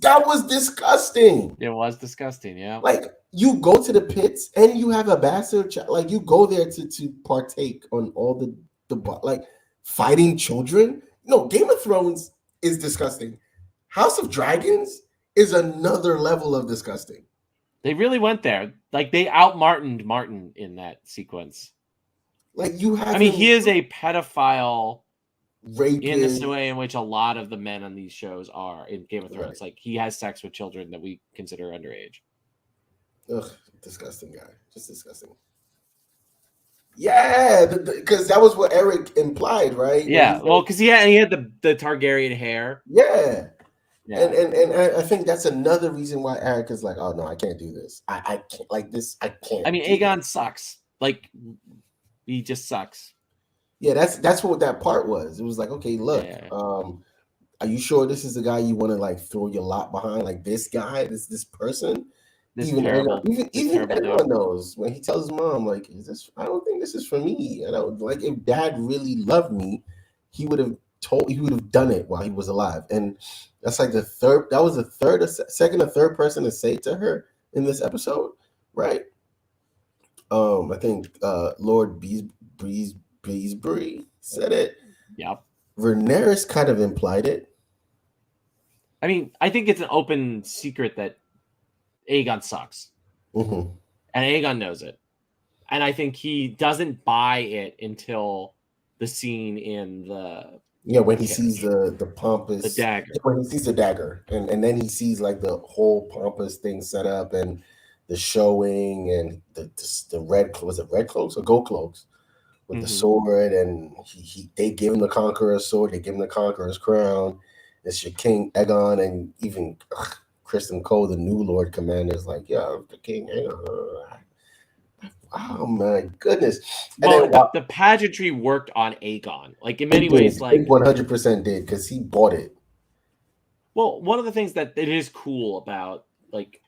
Speaker 1: That was disgusting.
Speaker 2: It was disgusting, yeah.
Speaker 1: Like, you go to the pits and you have a bastard child. Like, you go there to partake on all the like fighting children. No, Game of Thrones is disgusting. House of Dragons is another level of disgusting.
Speaker 2: They really went there. Like, they out-Martined Martin in that sequence.
Speaker 1: Like, you have.
Speaker 2: I mean, he is a pedophile
Speaker 1: rapist
Speaker 2: in the way in which a lot of the men on these shows are in Game of Thrones.
Speaker 1: Right.
Speaker 2: Like, he has sex with children that we consider underage.
Speaker 1: Ugh, disgusting guy. Just disgusting. Yeah, because that was what Eric implied, right?
Speaker 2: Yeah, well, because he had the Targaryen hair.
Speaker 1: Yeah.
Speaker 2: Yeah.
Speaker 1: And I think that's another reason why Eric is like, oh no, I can't do this. I can't like this. I can't.
Speaker 2: I mean, Aegon sucks. Like, he just sucks.
Speaker 1: Yeah, that's what that part was. It was like, okay, look, are you sure this is the guy you want to like throw your lot behind? Like this guy, this person. Even Aegon knows when he tells his mom, like, is this? I don't think this is for me. I don't like if Dad really loved me, he would have done it while he was alive. And that's like second or third person to say it to her in this episode, right? I think Lord Breezebury said it.
Speaker 2: Yeah.
Speaker 1: Rhaenyra kind of implied it.
Speaker 2: I mean, I think it's an open secret that Aegon sucks.
Speaker 1: Mm-hmm.
Speaker 2: And Aegon knows it. And I think he doesn't buy it until the scene in the...
Speaker 1: Yeah, when he sees the pompous...
Speaker 2: The dagger.
Speaker 1: When he sees the dagger. And then he sees like the whole pompous thing set up and the showing and the red... Was it red cloaks or gold cloaks? With the sword, and they give him the Conqueror's sword, they give him the Conqueror's crown. It's your King Aegon, and even Kristen Cole, the new Lord Commander, is like, yeah, the King Aegon. Oh my goodness! And
Speaker 2: well, the pageantry worked on Aegon, like in many ways, like
Speaker 1: 100% did because he bought it.
Speaker 2: Well, one of the things that it is cool about like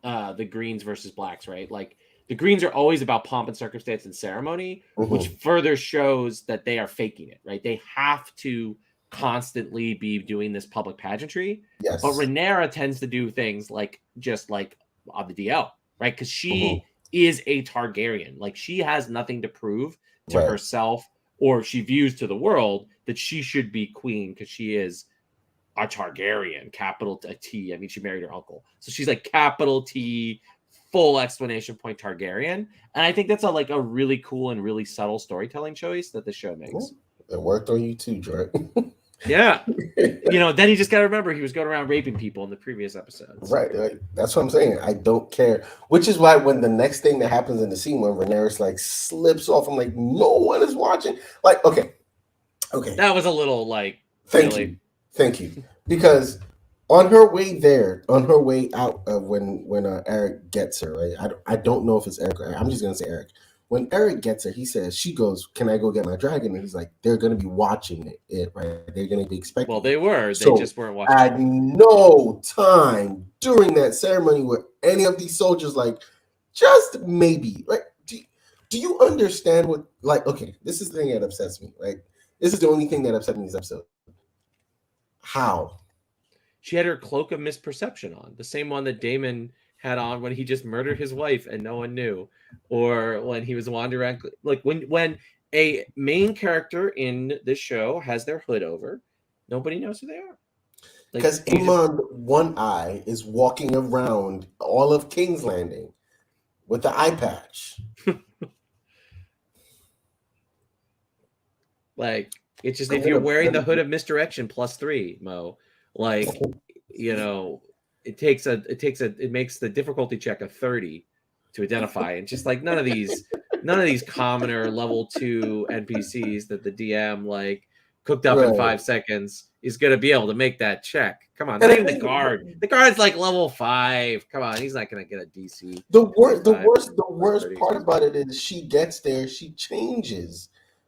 Speaker 2: the Greens versus Blacks, right? Like the Greens are always about pomp and circumstance and ceremony, which further shows that they are faking it, right? They have to constantly be doing this public pageantry.
Speaker 1: Yes.
Speaker 2: But Rhaenyra tends to do things like just like on the DL, right? Because she is a Targaryen. Like she has nothing to prove to herself, or she views to the world that she should be queen because she is a Targaryen, capital T. I mean, she married her uncle. So she's like capital T, full exclamation point Targaryen. And I think that's a really cool and really subtle storytelling choice that the show makes.
Speaker 1: It worked on you too, Drake.
Speaker 2: Yeah. Then he just got to remember he was going around raping people in the previous episodes.
Speaker 1: Right. That's what I'm saying. I don't care. Which is why when the next thing that happens in the scene when Rhaenyra like slips off, I'm like, no one is watching. Like, okay.
Speaker 2: That was a little like,
Speaker 1: Thank you. Because on her way there, on her way out, when Eric gets her, right? I don't know if it's Eric. I'm just gonna say Eric. When Eric gets her, she goes, "Can I go get my dragon?" And he's like, "They're gonna be watching it, right? They're gonna be expecting."
Speaker 2: Well, they were.
Speaker 1: So
Speaker 2: they just weren't watching.
Speaker 1: At no time during that ceremony where any of these soldiers just maybe, right? Do you understand what? Like, okay, this is the thing that upsets me. Right? This is the only thing that upset me in this episode. How?
Speaker 2: She had her cloak of misperception on, the same one that Daemon had on when he just murdered his wife and no one knew, or when he was wandering around. Like when a main character in this show has their hood over, nobody knows who they are.
Speaker 1: Because Aemond One Eye is walking around all of King's Landing with the eye patch.
Speaker 2: Like, it's just if you're wearing the hood of misdirection +3, Mo, Like, it makes the difficulty check a 30 to identify, and just like none of these commoner level 2 NPCs that the DM like cooked up in 5 seconds is going to be able to make that check. Come on, not even the guard. The guard's like level 5. Come on, he's not going to get a DC.
Speaker 1: The worst part about it is she gets there, she changes.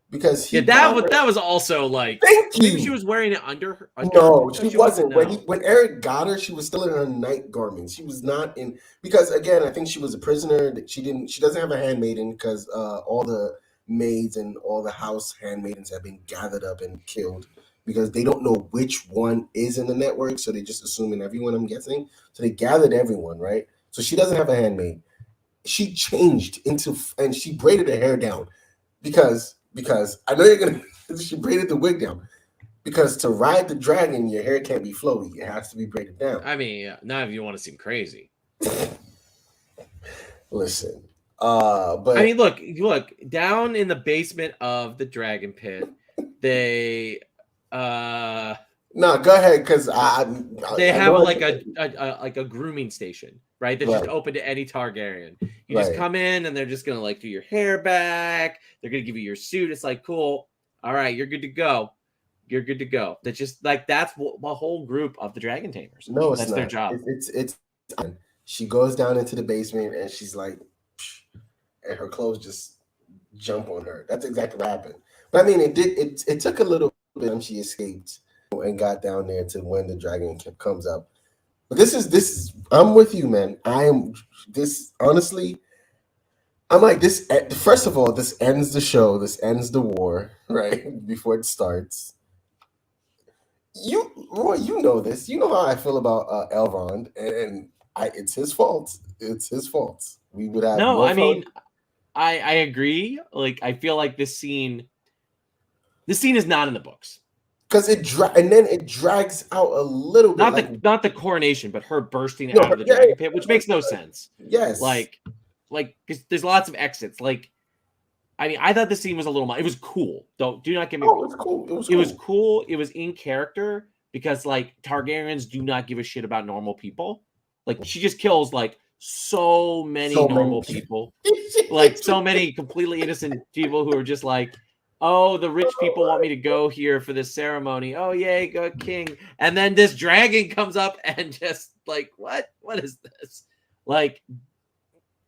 Speaker 1: Because
Speaker 2: that was also like, maybe she was wearing it under her.
Speaker 1: No, she wasn't. When Eric got her, she was still in her night garments. She was not in, because again, I think she was a prisoner. She doesn't have a handmaiden because all the maids and all the house handmaidens have been gathered up and killed because they don't know which one is in the network, so they just assuming everyone, I'm guessing. So they gathered everyone, right? So she doesn't have a handmaid. She changed and she braided her hair down because I know you're gonna. She braided the wig down because to ride the dragon, your hair can't be flowy. It has to be braided down.
Speaker 2: I mean, not if you want to seem crazy.
Speaker 1: Listen, but
Speaker 2: I mean, look down in the basement of the dragon pit. They
Speaker 1: no, go ahead because
Speaker 2: they have like a grooming station, right? That's just open to any Targaryen. You just come in and they're just gonna like do your hair back. They're gonna give you your suit. It's like, cool. All right, you're good to go. You're good to go. That's just like that's the whole group of the dragon tamers.
Speaker 1: No, it's
Speaker 2: that's
Speaker 1: not.
Speaker 2: Their job.
Speaker 1: It's she goes down into the basement and she's like, and her clothes just jump on her. That's exactly what happened. But I mean, it took a little bit and she escaped and got down there to when the dragon comes up. But this is I'm with you, man. Honestly, I'm like this. First of all, this ends the show. This ends the war, right? Before it starts. Roy, you know this. You know how I feel about Elrond, and it's his fault. It's his fault. We would have
Speaker 2: no. I mean, I agree. Like, I feel like this scene is not in the books
Speaker 1: because it drags out a little bit.
Speaker 2: Not the coronation, but her bursting out of the dragon pit, which makes no sense.
Speaker 1: Yes,
Speaker 2: like because there's lots of exits. Like, I mean, I thought the scene was a little. It was cool. Do not get me wrong.
Speaker 1: It was cool.
Speaker 2: It was cool. It was in character because like Targaryens do not give a shit about normal people. Like, she just kills like so many normal people, like so many completely innocent people who are just like, oh, the rich people want me to go here for this ceremony. Oh, yay, go king. And then this dragon comes up and just like, what is this? Like,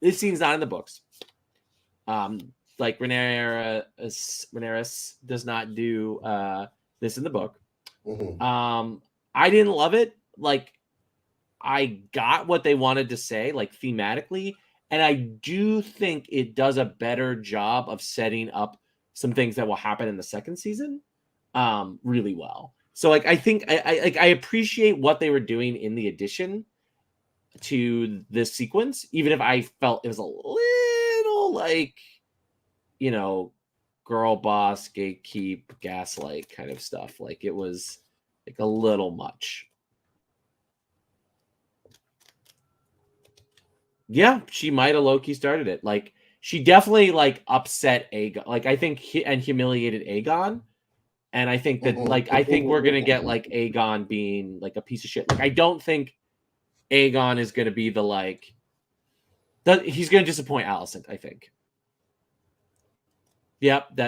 Speaker 2: this scene's not in the books. Like Rhaenyra does not do this in the book.
Speaker 1: Mm-hmm.
Speaker 2: I didn't love it. Like, I got what they wanted to say, like thematically, and I do think it does a better job of setting up some things that will happen in the second season really well. So like, I think I appreciate what they were doing in the addition to this sequence, even if I felt it was a little like, girl boss, gatekeep, gaslight kind of stuff. Like, it was like a little much. Yeah, she might have low-key started it. Like, she definitely like upset Aegon. Like, I think and humiliated Aegon. And I think that I think we're gonna get like Aegon being like a piece of shit. Like, I don't think Aegon is gonna be he's gonna disappoint Alicent, I think. Yep,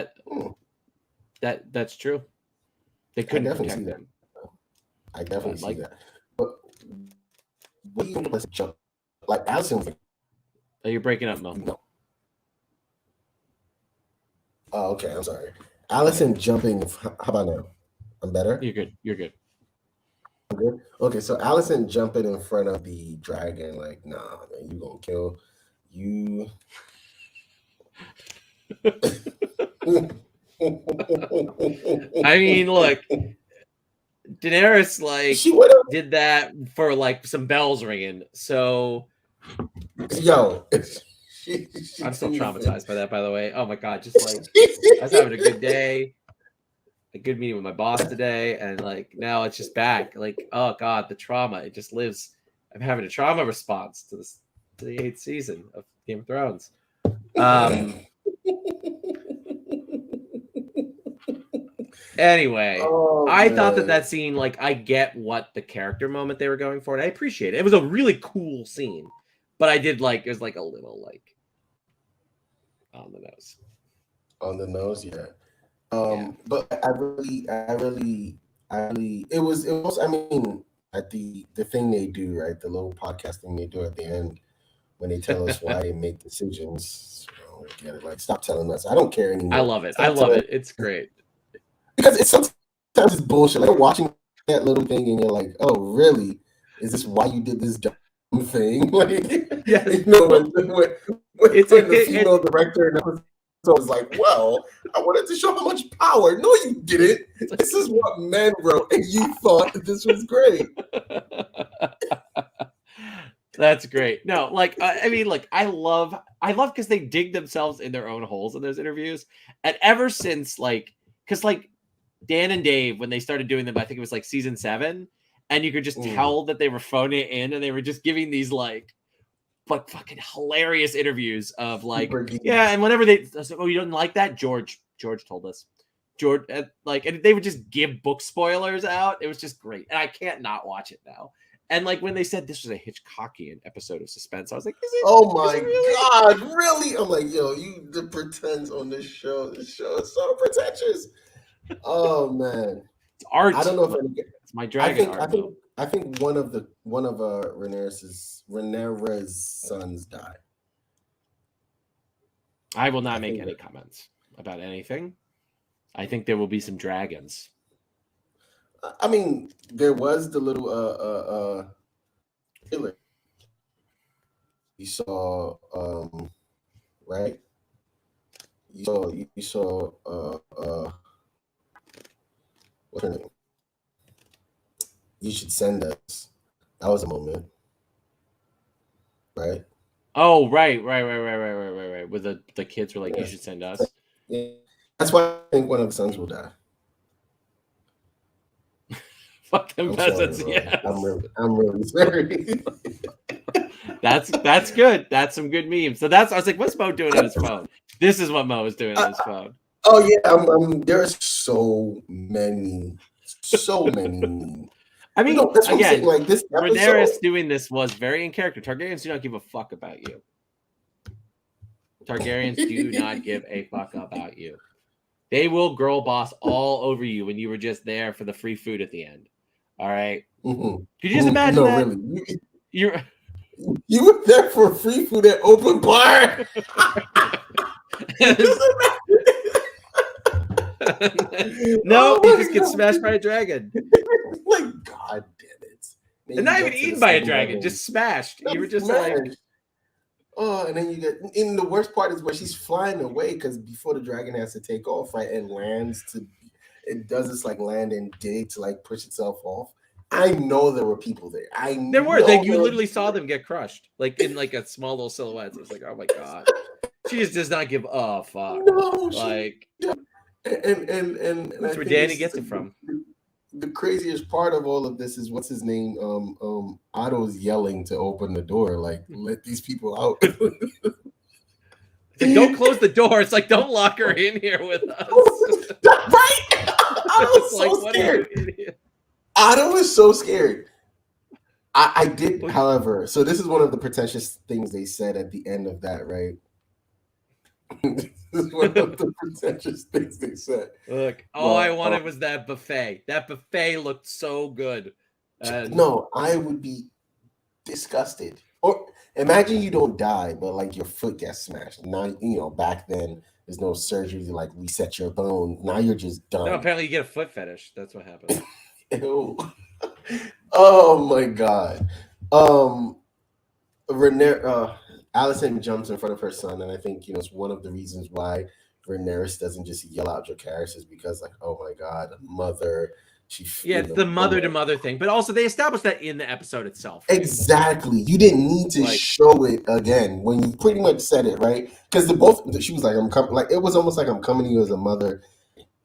Speaker 2: that's true. They couldn't protect them.
Speaker 1: I definitely see that. But what do you think about jump? Like, Alicent.
Speaker 2: Oh, you're breaking up, Mo.
Speaker 1: No. Oh, okay. I'm sorry. Alicent jumping. How about now? I'm better?
Speaker 2: You're good.
Speaker 1: I'm good? Okay, so Alicent jumping in front of the dragon, like, nah, man, you gonna kill you.
Speaker 2: I mean, look, Daenerys did that for like some bells ringing. So,
Speaker 1: yo,
Speaker 2: I'm still traumatized by that. By the way, oh my god, just like I was having a good day, a good meeting with my boss today, and like now it's just back. Like, oh god, the trauma, it just lives. I'm having a trauma response to the 8th season of Game of Thrones. Anyway,
Speaker 1: Oh,
Speaker 2: I thought that
Speaker 1: man.
Speaker 2: scene, like, I get what the character moment they were going for, and I appreciate it. It was a really cool scene, but I did like, it was like a little like on the nose.
Speaker 1: On the nose, yeah.
Speaker 2: Yeah.
Speaker 1: But it was. I mean, at the thing they do, right? The little podcast thing they do at the end when they tell us why they make decisions. Oh, get it? Like, stop telling us. I don't care
Speaker 2: I
Speaker 1: anymore.
Speaker 2: love it. I
Speaker 1: Stop
Speaker 2: love
Speaker 1: telling
Speaker 2: it. It's great.
Speaker 1: because it's sometimes it's bullshit. Like watching that little thing and you're like, oh, really? Is this why you did this dumb thing? Like,
Speaker 2: Yes.
Speaker 1: when
Speaker 2: It's
Speaker 1: the female director and so was like, well, I wanted to show how much power. No, you didn't. This is what men wrote, and you thought that this was great.
Speaker 2: That's great. No, like I mean, like I love because they dig themselves in their own holes in those interviews, and ever since like, because like Dan and Dave, when they started doing them, I think it was like season 7, and you could just tell that they were phoning it in, and they were just giving these like fucking hilarious interviews of like, yeah, and whenever they, I was like, oh, you don't like that? George told us. George, like, and they would just give book spoilers out. It was just great, and I can't not watch it now. And like when they said this was a Hitchcockian episode of Suspense, I was like, is it?
Speaker 1: Oh my
Speaker 2: really?
Speaker 1: God, really? I'm like, yo, you the pretense on this show. This show is so pretentious. Oh man,
Speaker 2: It's art.
Speaker 1: I don't know if
Speaker 2: it's my dragon
Speaker 1: I
Speaker 2: art.
Speaker 1: think one of Rhaenyra's sons died.
Speaker 2: I will not make any comments about anything. I think there will be some dragons.
Speaker 1: I mean, there was the little trailer you saw, right? You saw what's her name? You should send us. That was a moment, right?
Speaker 2: Oh, right. Where the kids were like, you should send us.
Speaker 1: Yeah, that's why I think one of the sons will die.
Speaker 2: Fuck them peasants. Yes.
Speaker 1: I'm really sorry.
Speaker 2: That's good. That's some good memes. So I was like, what's Mo doing on his phone? This is what Mo is doing on his phone.
Speaker 1: Oh yeah, there's so many memes.
Speaker 2: I mean,
Speaker 1: that's what again, like this
Speaker 2: Rhaenyra doing this was very in character. Targaryens do not give a fuck about you. Targaryens do not give a fuck about you. They will girl boss all over you when you were just there for the free food at the end. All right.
Speaker 1: Mm-hmm.
Speaker 2: Could you just imagine that?
Speaker 1: Really. You were there for free food at open bar.
Speaker 2: No, you just get smashed by a dragon.
Speaker 1: Like, God damn it.
Speaker 2: And not even eaten by a dragon, just smashed. You were just smashed. Like,
Speaker 1: oh, and then you get, and the worst part is where she's flying away because before the dragon has to take off, right, and it does this like land and dig to like push itself off. I know there were people there.
Speaker 2: You literally saw them get crushed, like in like a small little silhouette. So it's like, oh my God, she just does not give a fuck.
Speaker 1: No,
Speaker 2: like,
Speaker 1: and
Speaker 2: that's where Danny gets it from.
Speaker 1: The craziest part of all of this is what's his name? Otto's yelling to open the door, like, let these people out.
Speaker 2: It's like, don't close the door. It's like, don't lock her in here with us.
Speaker 1: Right? I was so scared. Otto was so scared. I did, however, so this is one of the pretentious things they said at the end of that, right? This is one of the pretentious things they said.
Speaker 2: Look, all I wanted was that buffet. That buffet looked so good.
Speaker 1: No, I would be disgusted. Or imagine you don't die, but like your foot gets smashed. Now, back then there's no surgery to like reset your bone. Now you're just done.
Speaker 2: No, apparently you get a foot fetish. That's what happened.
Speaker 1: Ew. Oh my God. Allison jumps in front of her son, and I think it's one of the reasons why Rhaenyra doesn't just yell out Dracarys is because, like, oh my God, mother.
Speaker 2: It's the mother to mother thing, but also they established that in the episode itself.
Speaker 1: Exactly. You didn't need to show it again when you pretty much said it, right? Because she was like, I'm coming. Like, it was almost like I'm coming to you as a mother.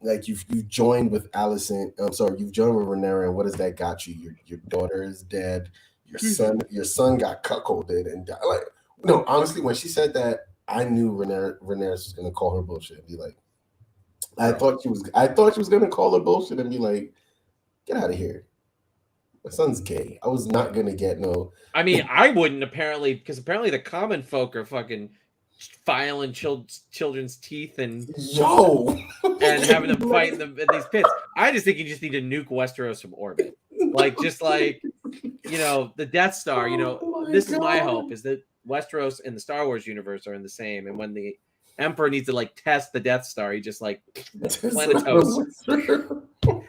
Speaker 1: Like you've joined with Allison. I'm sorry, you've joined with Rhaenyra, and what has that got you? Your daughter is dead. Your son got cuckolded and died. Like, no, honestly, when she said that, I knew Rhaenyra was gonna call her bullshit and be like, I thought she was gonna call her bullshit and be like, "Get out of here." My son's gay. I was not gonna get no.
Speaker 2: I mean, I wouldn't apparently, because apparently the common folk are fucking filing children's teeth and having them fight in these pits. I just think you just need to nuke Westeros from orbit, like just like the Death Star. This is my hope, is that Westeros and the Star Wars universe are in the same, and when the Emperor needs to like test the Death Star, he just like Planetos.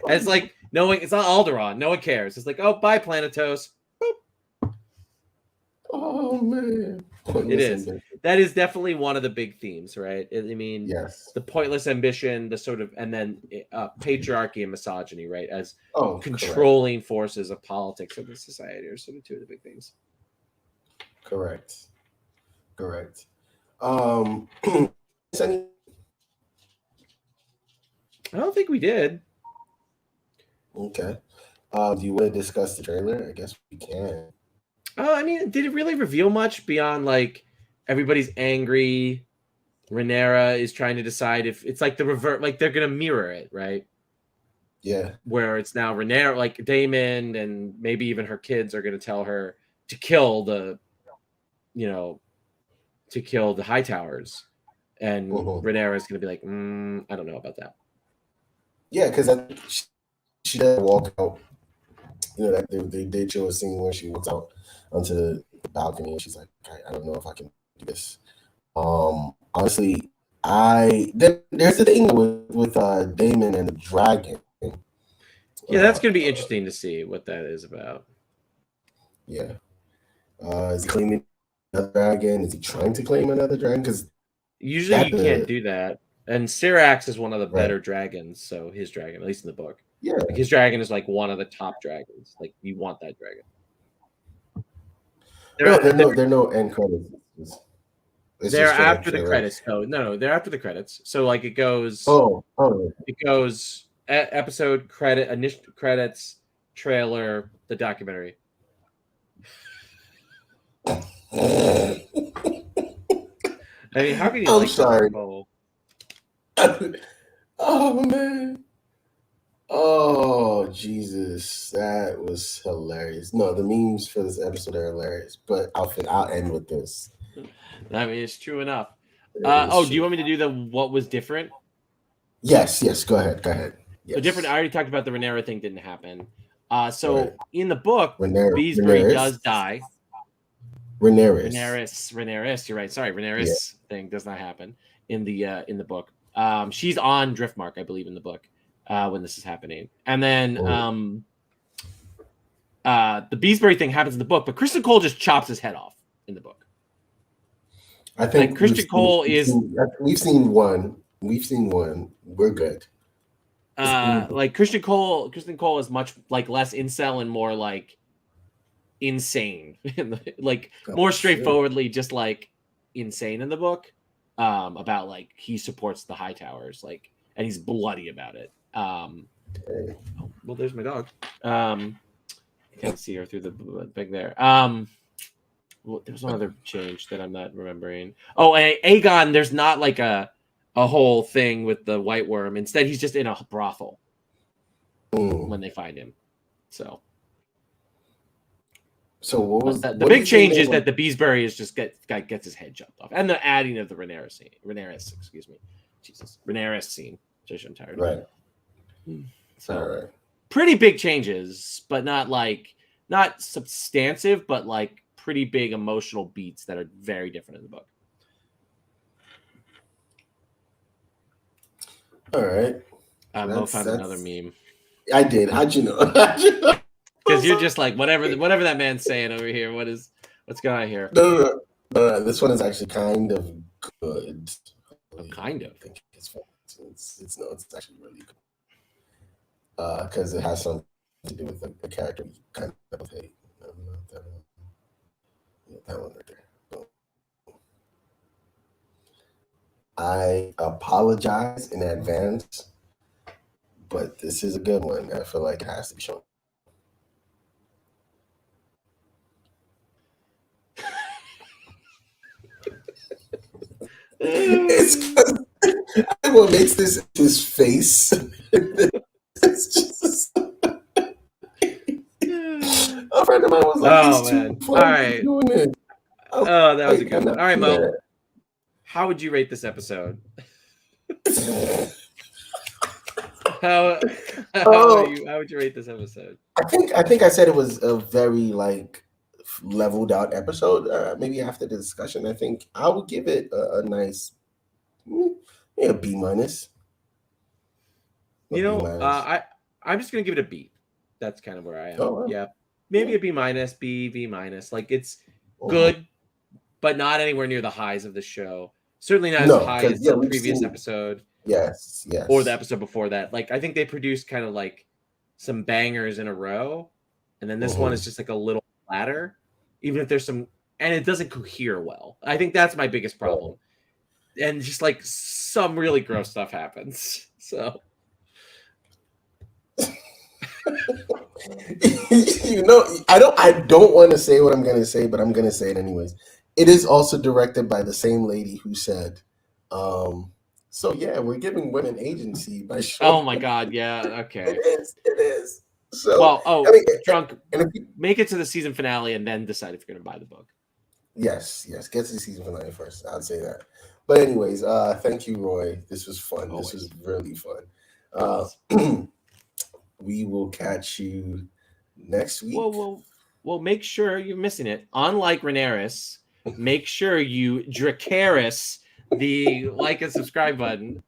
Speaker 2: It's like knowing it's not Alderaan. No one cares. It's like, oh, bye, Planetos.
Speaker 1: Oh man,
Speaker 2: it is. That is definitely one of the big themes, right? I mean,
Speaker 1: yes,
Speaker 2: the pointless ambition, the sort of, and then patriarchy and misogyny, right, as controlling forces of politics of the society are sort of two of the big things.
Speaker 1: Correct.
Speaker 2: I don't think we did.
Speaker 1: Okay. Do you want to discuss the trailer? I guess we can.
Speaker 2: I mean, did it really reveal much beyond like everybody's angry? Rhaenyra is trying to decide if it's like the revert, like they're gonna mirror it, right?
Speaker 1: Yeah.
Speaker 2: Where it's now Rhaenyra, like Daemon, and maybe even her kids are gonna tell her to kill the Hightowers, and Rhaenyra is gonna be like, I don't know about that.
Speaker 1: Yeah, because she did walk out. That they did show a scene where she walks out onto the balcony and she's like, I don't know if I can do this. Honestly, there's the thing with Daemon and the dragon.
Speaker 2: Yeah, that's gonna be interesting to see what that is about.
Speaker 1: Yeah. Is he claiming another dragon? Is he trying to claim another dragon? Because
Speaker 2: usually you can't do that. And Syrax is one of the better dragons, so his dragon, at least in the book.
Speaker 1: Yeah.
Speaker 2: Like his dragon is like one of the top dragons. Like you want that dragon.
Speaker 1: There are no end credits.
Speaker 2: They're after the credits. No, they're after the credits. So like it goes. It goes episode credit, initial credits, trailer, the documentary. I mean, how can you?
Speaker 1: I'm sorry. Oh man. Oh Jesus, that was hilarious. No, the memes for this episode are hilarious. But I'll end with this.
Speaker 2: I mean, it's true enough. Do you want me to do the what was different?
Speaker 1: Yes. Go ahead. Yes.
Speaker 2: The different. I already talked about the Rhaenyra thing didn't happen. In the book, Beesbury does die. Rhaenyra. You're right. Sorry, Rhaenyra thing does not happen in the book. She's on Driftmark, I believe, in the book when this is happening, and then the Beesbury thing happens in the book, but Kristen Cole just chops his head off in the book.
Speaker 1: I think
Speaker 2: like Kristen Cole
Speaker 1: we've seen one. We're good.
Speaker 2: Like Kristen Cole is much like less incel and more like insane, like more straightforwardly, just like insane in the book. About like he supports the Hightowers, like, and he's bloody about it. Well, there's my dog. You can't see her through the thing there. Well, there's another change that I'm not remembering. Oh, and Aegon, there's not like a whole thing with the White Worm. Instead, he's just in a brothel when they find him. So
Speaker 1: what was
Speaker 2: the big change is that the Beesbury is just gets his head chopped off, and the adding of the Rhaenyra scene. Rhaenyra scene. Just I'm tired.
Speaker 1: Right.
Speaker 2: So pretty big changes, but not substantive, but like pretty big emotional beats that are very different in the book.
Speaker 1: All right.
Speaker 2: Mo found another meme.
Speaker 1: I did. How'd you know?
Speaker 2: Because you're just like whatever that man's saying over here. What's going on here?
Speaker 1: No. This one is actually kind of good.
Speaker 2: Kind of.
Speaker 1: I think it's fun. It's actually really good. Because it has something to do with the character you kind of hate. That one right there. Boom. I apologize in advance, but this is a good one. I feel like it has to be shown. It's because I what makes this his face. It's just a friend of mine was like, "He's too funny doing it."
Speaker 2: Oh, that was a good one. All right, Mo. How would you rate this episode? How would you rate this episode?
Speaker 1: I think I said it was a very like leveled out episode. Maybe after the discussion, I think I would give it a nice B minus.
Speaker 2: I'm just gonna give it a B. That's kind of where I am. Oh, wow. Yeah, maybe a B minus, B minus. Like it's good, but not anywhere near the highs of the show. Certainly not as high as the previous episode.
Speaker 1: Yes.
Speaker 2: Or the episode before that. Like I think they produced kind of like some bangers in a row, and then this one is just like a little flatter, even if there's some, and it doesn't cohere well. I think that's my biggest problem. And just like some really gross stuff happens. So
Speaker 1: I don't want to say what I'm gonna say, but I'm gonna say it anyways. It is also directed by the same lady who said, so yeah, we're giving women agency by showing.
Speaker 2: Oh my God, yeah, okay.
Speaker 1: It is. So
Speaker 2: Drunk, make it to the season finale and then decide if you're gonna buy the book.
Speaker 1: Yes, get to the season finale first. I'd say that. But anyways, thank you, Roy. This was fun. Always. This was really fun. We will catch you next week.
Speaker 2: Well, make sure you're missing it. Unlike Rhaenyra, make sure you Dracarys the like and subscribe button.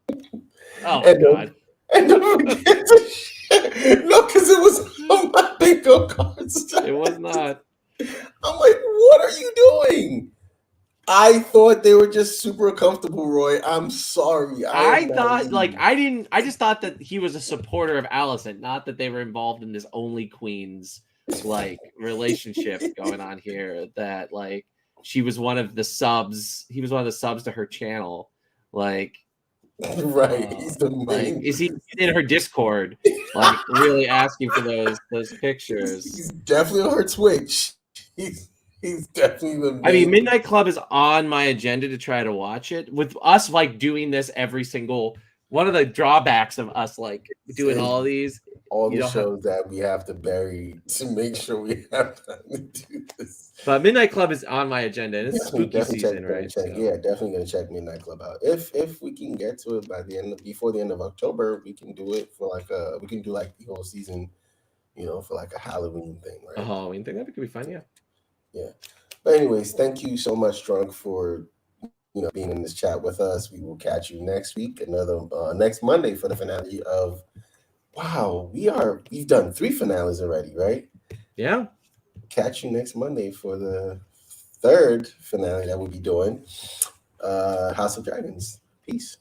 Speaker 2: Oh my God.
Speaker 1: And don't forget to share. No, because it was on my bingo cards.
Speaker 2: It was not.
Speaker 1: I'm like, what are you doing? I thought they were just super comfortable, Roy. I'm sorry.
Speaker 2: I just thought that he was a supporter of Alicent, not that they were involved in this Only Queens like relationship going on here. That like she was one of the subs. He was one of the subs to her channel. Like,
Speaker 1: right? He's the main.
Speaker 2: Is he in her Discord? Like, really asking for those pictures?
Speaker 1: He's definitely on her Twitch. He's definitely the main.
Speaker 2: I mean, Midnight Club is on my agenda to try to watch it. With us like doing this every single one of the drawbacks of us like doing all these
Speaker 1: the shows that we have to bury to make sure we have time to do this.
Speaker 2: But Midnight Club is on my agenda, and it's spooky season, right?
Speaker 1: Yeah, definitely gonna check Midnight Club out. If we can get to it before the end of October, we can do it for we can do the whole season, for like a Halloween thing, right?
Speaker 2: A Halloween thing, that could be fun, yeah.
Speaker 1: Yeah. But anyways, thank you so much, Drunk, for being in this chat with us. We will catch you next week, next Monday for the finale of. Wow, we've done 3 finales already, right?
Speaker 2: Yeah.
Speaker 1: Catch you next Monday for the 3rd finale that we'll be doing. House of Dragons. Peace.